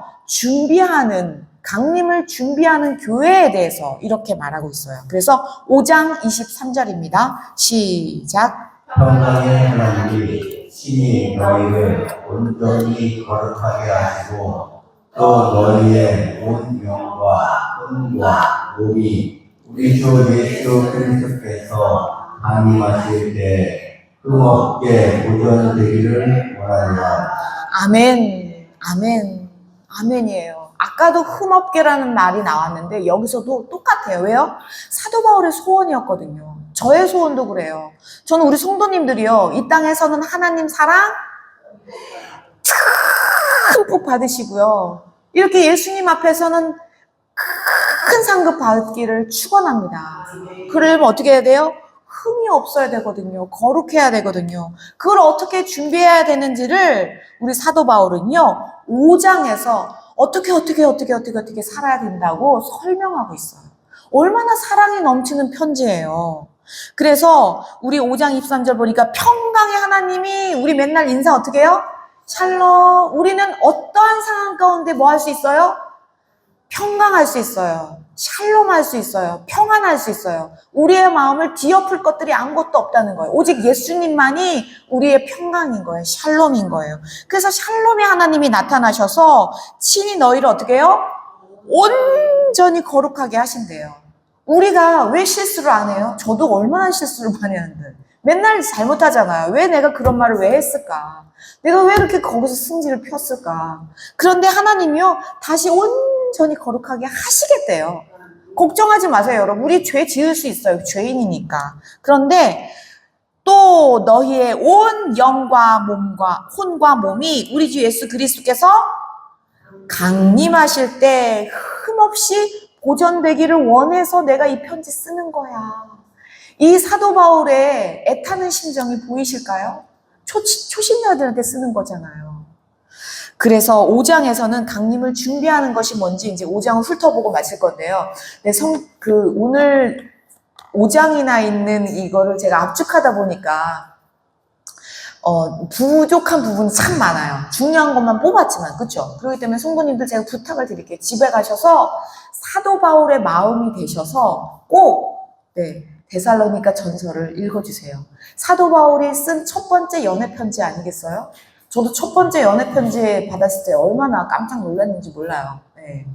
강림을 준비하는 교회에 대해서 이렇게 말하고 있어요. 그래서 5장 23절입니다. 시작. 평강의 하나님이 친히 너희를 온전히 거룩하게 하시고 또 너희의 온 영과 혼과 몸이 우리 주 예수 그리스도께서 강림하실 때 흠없게 보존되기를 원하노라. 아멘. 아멘. 아멘이에요. 아까도 흠없게라는 말이 나왔는데 여기서도 똑같아요. 왜요? 사도 바울의 소원이었거든요. 저의 소원도 그래요. 저는 우리 성도님들이요, 이 땅에서는 하나님 사랑 듬뿍 받으시고요, 이렇게 예수님 앞에서는 큰 상급 받기를 축원합니다. 그러려면 어떻게 해야 돼요? 흠이 없어야 되거든요. 거룩해야 되거든요. 그걸 어떻게 준비해야 되는지를 우리 사도 바울은요, 5장에서 어떻게 살아야 된다고 설명하고 있어요. 얼마나 사랑이 넘치는 편지예요. 그래서 우리 5장 23절 보니까 평강의 하나님이 우리 맨날 인사 어떻게 해요? 샬롬. 우리는 어떠한 상황 가운데 뭐 할 수 있어요? 평강할 수 있어요. 샬롬할 수 있어요. 평안할 수 있어요. 우리의 마음을 뒤엎을 것들이 아무것도 없다는 거예요. 오직 예수님만이 우리의 평강인 거예요. 샬롬인 거예요. 그래서 샬롬의 하나님이 나타나셔서 친히 너희를 어떻게 해요? 온전히 거룩하게 하신대요. 우리가 왜 실수를 안 해요? 저도 얼마나 실수를 많이 하는데 맨날 잘못하잖아요. 왜 내가 그런 말을 왜 했을까? 내가 왜 이렇게 거기서 승질을 폈을까? 그런데 하나님이요, 다시 온전히 거룩하게 하시겠대요. 걱정하지 마세요, 여러분. 우리 죄 지을 수 있어요. 죄인이니까. 그런데 또 너희의 온 영과 몸과 혼과 몸이 우리 주 예수 그리스도께서 강림하실 때 흠없이 보존되기를 원해서 내가 이 편지 쓰는 거야. 이 사도 바울의 애타는 심정이 보이실까요? 초신자들한테 쓰는 거잖아요. 그래서 5장에서는 강림을 준비하는 것이 뭔지 이제 5장을 훑어보고 마칠 건데요. 오늘 5장이나 있는 이거를 제가 압축하다 보니까 부족한 부분이 참 많아요. 중요한 것만 뽑았지만, 그렇죠? 그렇기 때문에 성도님들 제가 부탁을 드릴게요. 집에 가셔서 사도 바울의 마음이 되셔서 꼭 데살로니가 전서를 읽어주세요. 사도 바울이 쓴 첫 번째 연애 편지 아니겠어요? 저도 첫 번째 연애 편지 받았을 때 얼마나 깜짝 놀랐는지 몰라요. 네.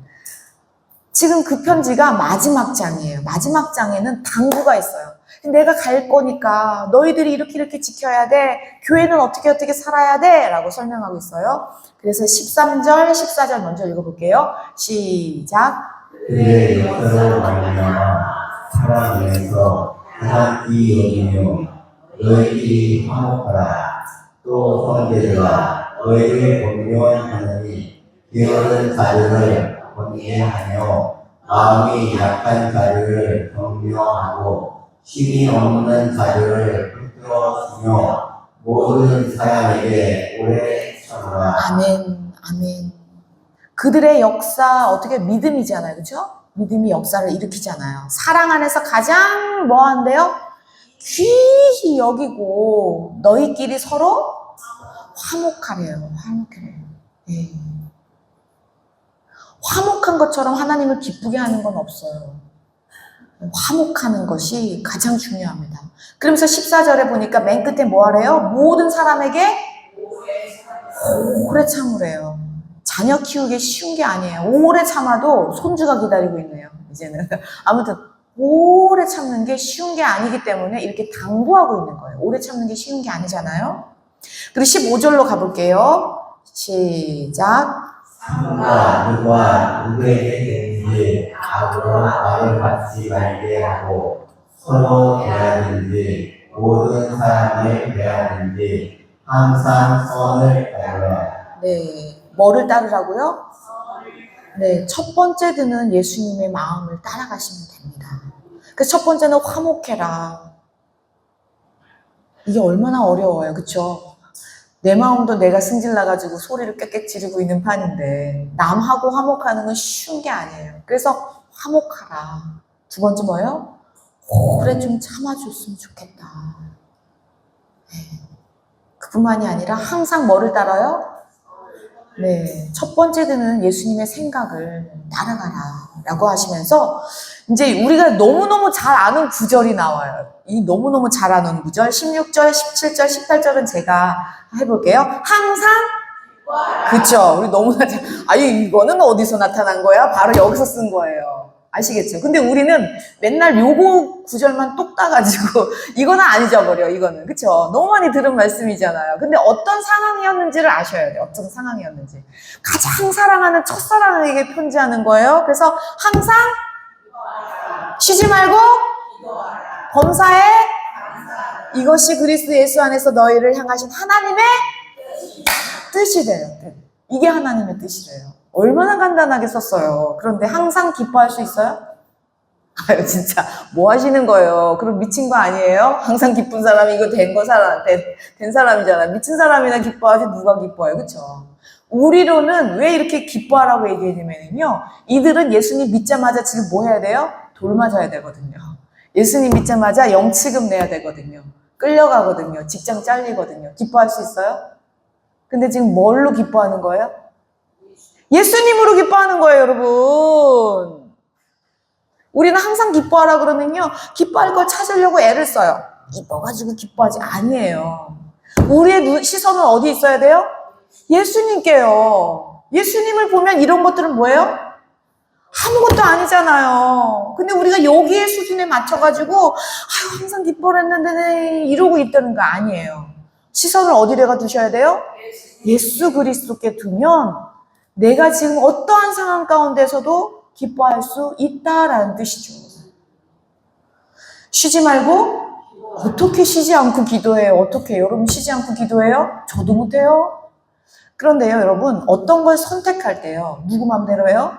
지금 그 편지가 마지막 장이에요. 마지막 장에는 당부가 있어요. 내가 갈 거니까 너희들이 이렇게 지켜야 돼. 교회는 어떻게 살아야 돼. 라고 설명하고 있어요. 그래서 13절, 14절 먼저 읽어볼게요. 시작. 그의 역사를 말미암아 사랑에서 그한이 여기며 너희끼리 화목하라. 또 형제들아 너희를 권면하느니 게으른 자들을 권면하며 마음이 약한 자들을 격려하고 힘이 없는 자들을 붙들어주며 모든 사람에게 오래 참으라. 아멘, 아멘. 그들의 역사, 어떻게 믿음이잖아요. 그렇죠? 믿음이 역사를 일으키잖아요. 사랑 안에서 가장 뭐 한대요? 귀히 여기고 너희끼리 서로 화목하래요. 화목해요. 예. 화목한 것처럼 하나님을 기쁘게 하는 건 없어요. 화목하는 것이 가장 중요합니다. 그러면서 14절에 보니까 맨 끝에 뭐 하래요? 모든 사람에게 오래 참으래요. 자녀 키우기 쉬운 게 아니에요. 오래 참아도 손주가 기다리고 있네요. 이제는. 아무튼 오래 참는 게 쉬운 게 아니기 때문에 이렇게 당부하고 있는 거예요. 오래 참는 게 쉬운 게 아니잖아요. 그리고 15절로 가볼게요. 시작. 누가 누구에게 되는지 아무런 말을 받지 말게 하고 서로 대하든지 모든 사람을 대하든지 항상 선을 따르라. 네. 뭐를 따르라고요? 네. 첫 번째는 예수님의 마음을 따라가시면 됩니다. 그래서 첫 번째는 화목해라. 이게 얼마나 어려워요. 그쵸? 내 마음도 내가 승질나가지고 소리를 꽥꽥 지르고 있는 판인데 남하고 화목하는 건 쉬운 게 아니에요. 그래서 화목하라. 두 번째 뭐예요? 오래 좀 참아줬으면 좋겠다. 네. 그뿐만이 아니라 항상 뭐를 따라요? 네. 첫 번째는 예수님의 생각을 따라가라 라고 하시면서 이제 우리가 너무너무 잘 아는 구절이 나와요. 이 너무너무 잘 아는 구절 16절, 17절, 18절은 제가 해볼게요. 항상 그쵸? 우리 너무나 잘 이거는 어디서 나타난 거야? 바로 여기서 쓴 거예요. 아시겠죠? 근데 우리는 맨날 요거 구절만 똑 따가지고 이거는 안 잊어버려. 이거는 그쵸? 너무 많이 들은 말씀이잖아요. 근데 어떤 상황이었는지를 아셔야 돼요. 어떤 상황이었는지. 가장 사랑하는 첫사랑에게 편지하는 거예요. 그래서 항상 쉬지 말고 범사에 이것이 그리스도 예수 안에서 너희를 향하신 하나님의 뜻이래요. 이게 하나님의 뜻이래요. 얼마나 간단하게 썼어요. 그런데 항상 기뻐할 수 있어요? 아유 진짜 뭐 하시는 거예요? 그럼 미친 거 아니에요? 항상 기쁜 사람이 이거 된 사람이잖아. 미친 사람이나 기뻐하지 누가 기뻐해요? 그쵸? 우리로는 왜 이렇게 기뻐하라고 얘기했냐면요. 이들은 예수님 믿자마자 지금 뭐 해야 돼요? 돌 맞아야 되거든요. 예수님 믿자마자 영치금 내야 되거든요. 끌려가거든요. 직장 잘리거든요. 기뻐할 수 있어요? 근데 지금 뭘로 기뻐하는 거예요? 예수님으로 기뻐하는 거예요, 여러분. 우리는 항상 기뻐하라 그러면요. 기뻐할 걸 찾으려고 애를 써요. 이거 가지고 기뻐하지 아니에요. 우리의 시선은 어디 있어야 돼요? 예수님께요. 예수님을 보면 이런 것들은 뭐예요? 아무것도 아니잖아요. 근데 우리가 여기에 수준에 맞춰가지고 항상 기뻐했는데 이러고 있다는 거 아니에요. 시선을 어디다가 두셔야 돼요? 예수 그리스도께 두면 내가 지금 어떠한 상황 가운데서도 기뻐할 수 있다라는 뜻이죠. 쉬지 말고 어떻게 쉬지 않고 기도해요? 어떻게 여러분 쉬지 않고 기도해요? 저도 못해요. 그런데요 여러분 어떤 걸 선택할 때요 누구 맘대로 해요?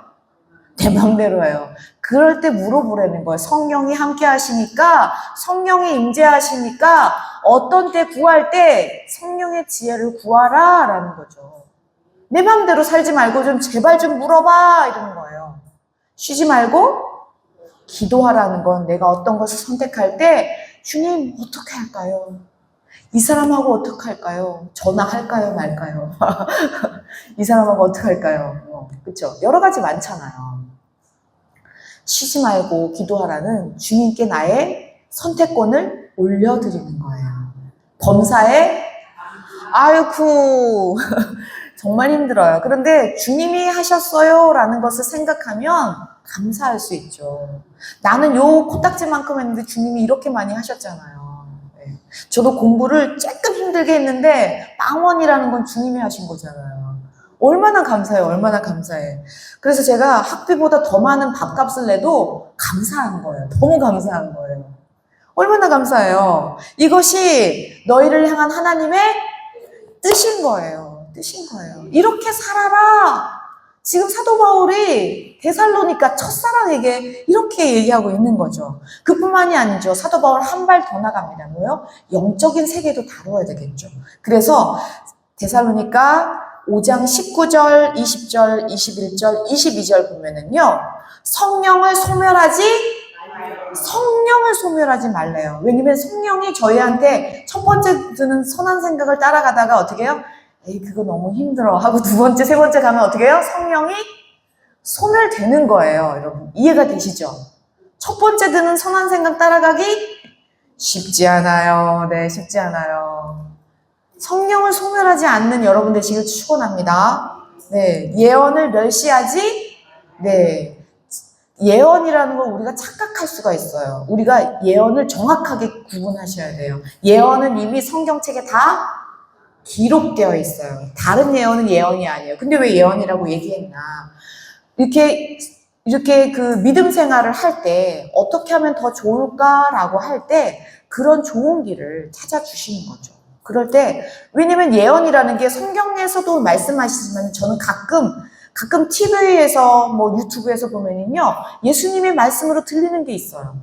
내 맘대로 해요. 그럴 때 물어보라는 거예요. 성령이 함께 하시니까 성령이 임재하시니까 어떤 때 구할 때 성령의 지혜를 구하라 라는 거죠. 내 맘대로 살지 말고 좀 제발 좀 물어봐 이러는 거예요. 쉬지 말고 기도하라는 건 내가 어떤 것을 선택할 때 주님 어떻게 할까요? 이 사람하고 어떻게 할까요? 전화할까요 말까요? 이 사람하고 어떻게 할까요? 그렇죠? 여러 가지 많잖아요. 쉬지 말고 기도하라는 주님께 나의 선택권을 올려드리는 거예요. 범사에 아이쿠 정말 힘들어요. 그런데 주님이 하셨어요 라는 것을 생각하면 감사할 수 있죠. 나는 요 코딱지만큼 했는데 주님이 이렇게 많이 하셨잖아요. 네. 저도 공부를 조금 힘들게 했는데 빵원이라는 건 주님이 하신 거잖아요. 얼마나 감사해요. 얼마나 감사해. 그래서 제가 학비보다 더 많은 밥값을 내도 감사한 거예요. 너무 감사한 거예요. 얼마나 감사해요. 이것이 너희를 향한 하나님의 뜻인 거예요. 뜻인 거예요. 이렇게 살아라. 지금 사도 바울이 데살로니가 첫사랑에게 이렇게 얘기하고 있는 거죠. 그뿐만이 아니죠. 사도 바울 한 발 더 나갑니다. 뭐요? 영적인 세계도 다루어야 되겠죠. 그래서 데살로니가 5장 19절, 20절, 21절, 22절 보면은요. 성령을 소멸하지 말래요. 왜냐면 성령이 저희한테 첫 번째 드는 선한 생각을 따라가다가 어떻게 해요? 에이, 그거 너무 힘들어 하고 두 번째, 세 번째 가면 어떻게 해요? 성령이 소멸되는 거예요. 여러분, 이해가 되시죠? 첫 번째 드는 선한 생각 따라가기 쉽지 않아요. 네, 쉽지 않아요. 성령을 소멸하지 않는 여러분 되시길 축원합니다. 네, 예언을 멸시하지, 네. 예언이라는 걸 우리가 착각할 수가 있어요. 우리가 예언을 정확하게 구분하셔야 돼요. 예언은 이미 성경책에 다 기록되어 있어요. 다른 예언은 예언이 아니에요. 근데 왜 예언이라고 얘기했나? 이렇게 그 믿음 생활을 할 때 어떻게 하면 더 좋을까라고 할 때 그런 좋은 길을 찾아주시는 거죠. 그럴 때, 왜냐면 예언이라는 게 성경에서도 말씀하시지만 저는 가끔 TV에서 뭐 유튜브에서 보면은요, 예수님의 말씀으로 들리는 게 있어요.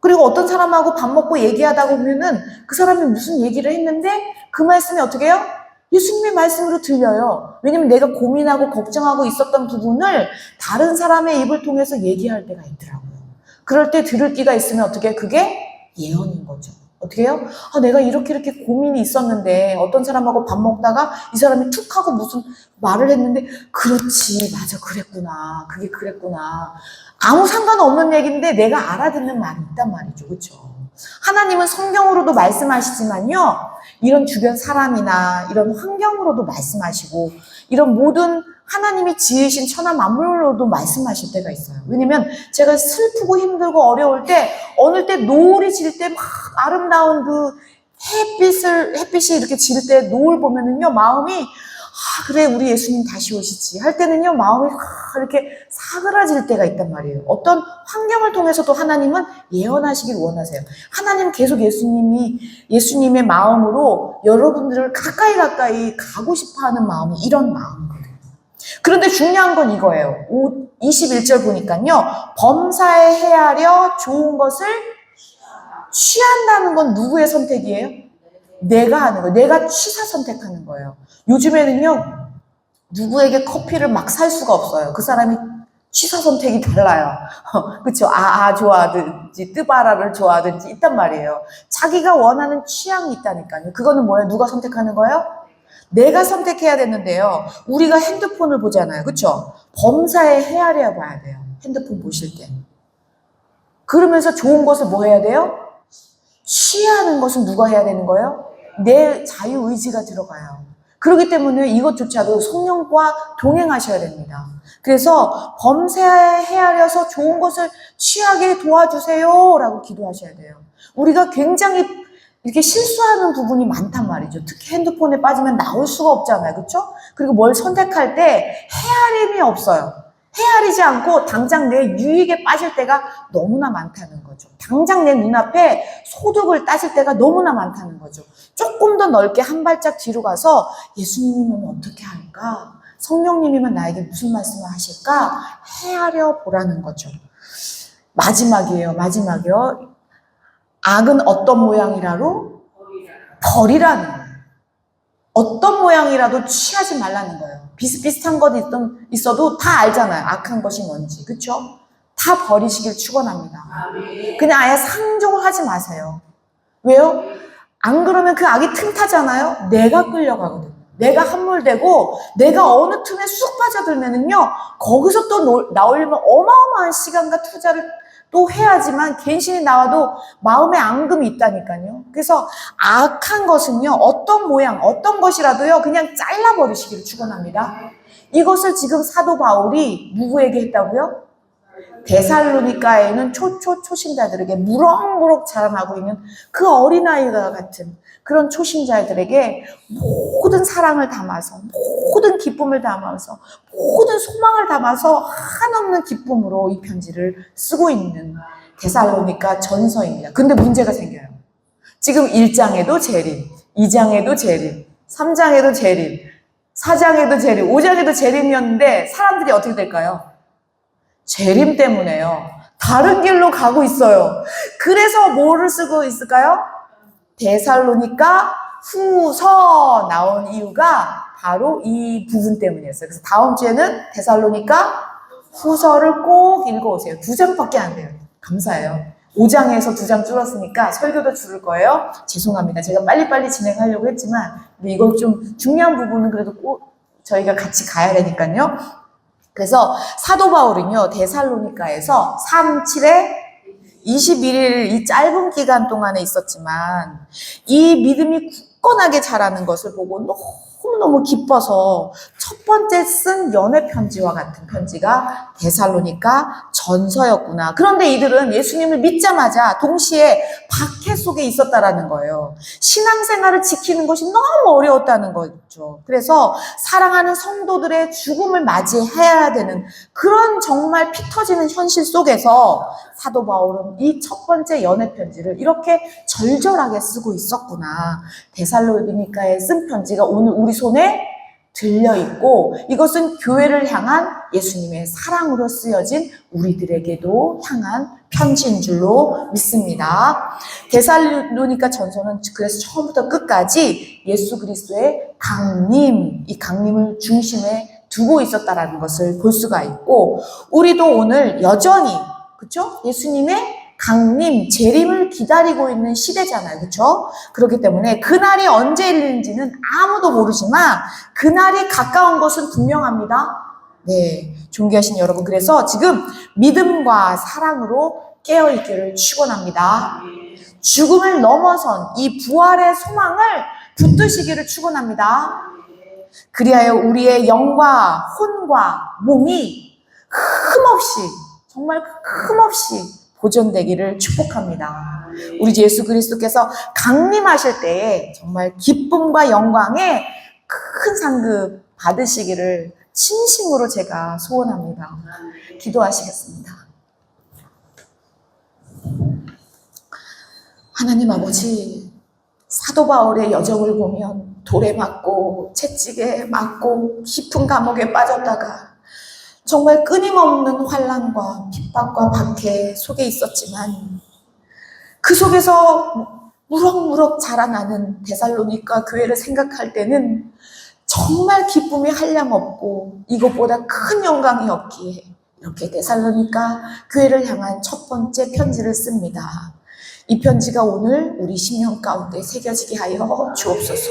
그리고 어떤 사람하고 밥 먹고 얘기하다 보면은 그 사람이 무슨 얘기를 했는데 그 말씀이 어떻게 해요? 예수님의 말씀으로 들려요. 왜냐면 내가 고민하고 걱정하고 있었던 부분을 다른 사람의 입을 통해서 얘기할 때가 있더라고요. 그럴 때 들을 기가 있으면 어떻게 해요? 그게 예언인 거죠. 어떻게 해요? 내가 이렇게 고민이 있었는데 어떤 사람하고 밥 먹다가 이 사람이 툭 하고 무슨 말을 했는데 그렇지, 맞아, 그랬구나. 그게 그랬구나. 아무 상관없는 얘기인데 내가 알아듣는 말이 있단 말이죠. 그렇죠? 하나님은 성경으로도 말씀하시지만요. 이런 주변 사람이나 이런 환경으로도 말씀하시고 이런 모든 하나님이 지으신 천하 만물로도 말씀하실 때가 있어요. 왜냐면 제가 슬프고 힘들고 어려울 때 어느 때 노을이 질 때 막 아름다운 그 햇빛이 이렇게 질 때 노을 보면은요 마음이 그래 우리 예수님 다시 오시지 할 때는요 마음이 이렇게 사그라질 때가 있단 말이에요. 어떤 환경을 통해서도 하나님은 예언하시길 원하세요. 하나님 계속 예수님의 마음으로 여러분들을 가까이 가고 싶어하는 마음이 이런 마음이거든요. 그런데 중요한 건 이거예요. 21절 보니까요. 범사에 헤아려 좋은 것을 취한다는 건 누구의 선택이에요? 내가 하는 거예요. 내가 취사 선택하는 거예요. 요즘에는요. 누구에게 커피를 막 살 수가 없어요. 그 사람이 취사 선택이 달라요. 그렇죠? 좋아하든지 뜨바라를 좋아하든지 있단 말이에요. 자기가 원하는 취향이 있다니까요. 그거는 뭐예요? 누가 선택하는 거예요? 내가 선택해야 되는데요. 우리가 핸드폰을 보잖아요. 그렇죠? 범사에 헤아려 봐야 돼요. 핸드폰 보실 때. 그러면서 좋은 것을 뭐 해야 돼요? 취하는 것은 누가 해야 되는 거예요? 내 자유의지가 들어가요. 그렇기 때문에 이것조차도 성령과 동행하셔야 됩니다. 그래서 범사에 헤아려서 좋은 것을 취하게 도와주세요 라고 기도하셔야 돼요. 우리가 굉장히 이렇게 실수하는 부분이 많단 말이죠. 특히 핸드폰에 빠지면 나올 수가 없잖아요. 그렇죠? 그리고 뭘 선택할 때 헤아림이 없어요. 헤아리지 않고 당장 내 유익에 빠질 때가 너무나 많다는 거죠. 당장 내 눈앞에 소득을 따질 때가 너무나 많다는 거죠. 조금 더 넓게 한 발짝 뒤로 가서 예수님이면 어떻게 할까? 성령님이면 나에게 무슨 말씀을 하실까? 헤아려 보라는 거죠. 마지막이에요. 악은 어떤 모양이라로? 버리라는 거예요. 어떤 모양이라도 취하지 말라는 거예요. 비슷비슷한 것 있어도 다 알잖아요. 악한 것이 뭔지. 그렇죠? 다 버리시길 축원합니다. 그냥 아예 상종을 하지 마세요. 왜요? 안 그러면 그 악이 틈타잖아요. 내가 끌려가거든요. 내가 함몰되고 내가 어느 틈에 쑥 빠져들면은요. 거기서 또 나오려면 어마어마한 시간과 투자를 또 해야지만 갱신이 나와도 마음에 앙금이 있다니까요. 그래서 악한 것은요. 어떤 모양, 어떤 것이라도요. 그냥 잘라버리시기를 축원합니다. 이것을 지금 사도 바울이 누구에게 했다고요? 데살로니가에는 초신자들에게 무럭무럭 자라나고 있는 그 어린아이와 같은 그런 초신자들에게 모든 사랑을 담아서, 모든 기쁨을 담아서, 모든 소망을 담아서 한없는 기쁨으로 이 편지를 쓰고 있는 데살로니가 전서입니다. 근데 문제가 생겨요. 지금 1장에도 재림, 2장에도 재림, 3장에도 재림, 4장에도 재림, 5장에도 재림이었는데 사람들이 어떻게 될까요? 재림 때문에요. 다른 길로 가고 있어요. 그래서 뭐를 쓰고 있을까요? 데살로니가 후서 나온 이유가 바로 이 부분 때문이었어요. 그래서 다음 주에는 데살로니가 후서를 꼭 읽어오세요. 2장밖에 안 돼요. 감사해요. 5장에서 2장 줄었으니까 설교도 줄을 거예요. 죄송합니다. 제가 빨리빨리 진행하려고 했지만 이건 좀 중요한 부분은 그래도 꼭 저희가 같이 가야 되니까요. 그래서 사도 바울은요, 데살로니가에서 3, 7에 21일 이 짧은 기간 동안에 있었지만 이 믿음이 굳건하게 자라는 것을 보고 너무너무 기뻐서 첫 번째 쓴 연애 편지와 같은 편지가 데살로니가 전서였구나. 그런데 이들은 예수님을 믿자마자 동시에 박해 속에 있었다라는 거예요. 신앙생활을 지키는 것이 너무 어려웠다는 거죠. 그래서 사랑하는 성도들의 죽음을 맞이해야 되는 그런 정말 피 터지는 현실 속에서 사도 바울은 이 첫 번째 연애 편지를 이렇게 절절하게 쓰고 있었구나. 데살로니가에 쓴 편지가 오늘 우리 손에 들려있고 이것은 교회를 향한 예수님의 사랑으로 쓰여진 우리들에게도 향한 편지인 줄로 믿습니다. 데살로니가 전서는 그래서 처음부터 끝까지 예수 그리스도의 강림, 이 강림을 중심에 두고 있었다라는 것을 볼 수가 있고 우리도 오늘 여전히 그렇죠? 예수님의 강림, 재림을 기다리고 있는 시대잖아요. 그렇죠? 그렇기 때문에 그날이 언제일는지는 아무도 모르지만 그날이 가까운 것은 분명합니다. 네, 존귀하신 여러분. 그래서 지금 믿음과 사랑으로 깨어있기를 축원합니다. 죽음을 넘어선 이 부활의 소망을 붙드시기를 축원합니다. 그리하여 우리의 영과 혼과 몸이 흠없이 정말 흠없이 보존되기를 축복합니다. 우리 예수 그리스도께서 강림하실 때에 정말 기쁨과 영광의 큰 상급 받으시기를 진심으로 제가 소원합니다. 기도하시겠습니다. 하나님 아버지, 사도 바울의 여정을 보면 돌에 맞고 채찍에 맞고 깊은 감옥에 빠졌다가 정말 끊임없는 환난과 핍박과 박해 속에 있었지만 그 속에서 무럭무럭 자라나는 데살로니가 교회를 생각할 때는 정말 기쁨이 한량없고 이것보다 큰 영광이 없기에 이렇게 데살로니가 교회를 향한 첫 번째 편지를 씁니다. 이 편지가 오늘 우리 심령 가운데 새겨지게 하여 주옵소서.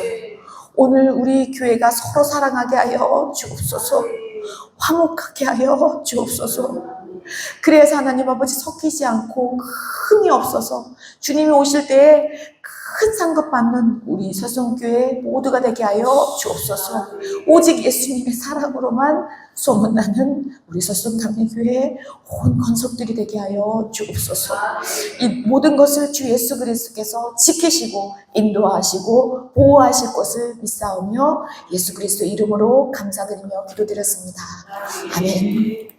오늘 우리 교회가 서로 사랑하게 하여 주옵소서. 화목하게 하여 주옵소서. 그래서 하나님 아버지 섞이지 않고 흠이 없어서 주님이 오실 때에 큰 상급 받는 우리 서성교회 모두가 되게 하여 주옵소서. 오직 예수님의 사랑으로만 소문나는 우리 서성당회교회 온 건석들이 되게 하여 주옵소서. 이 모든 것을 주 예수 그리스도께서 지키시고 인도하시고 보호하실 것을 믿사오며 예수 그리스도 이름으로 감사드리며 기도드렸습니다. 아멘.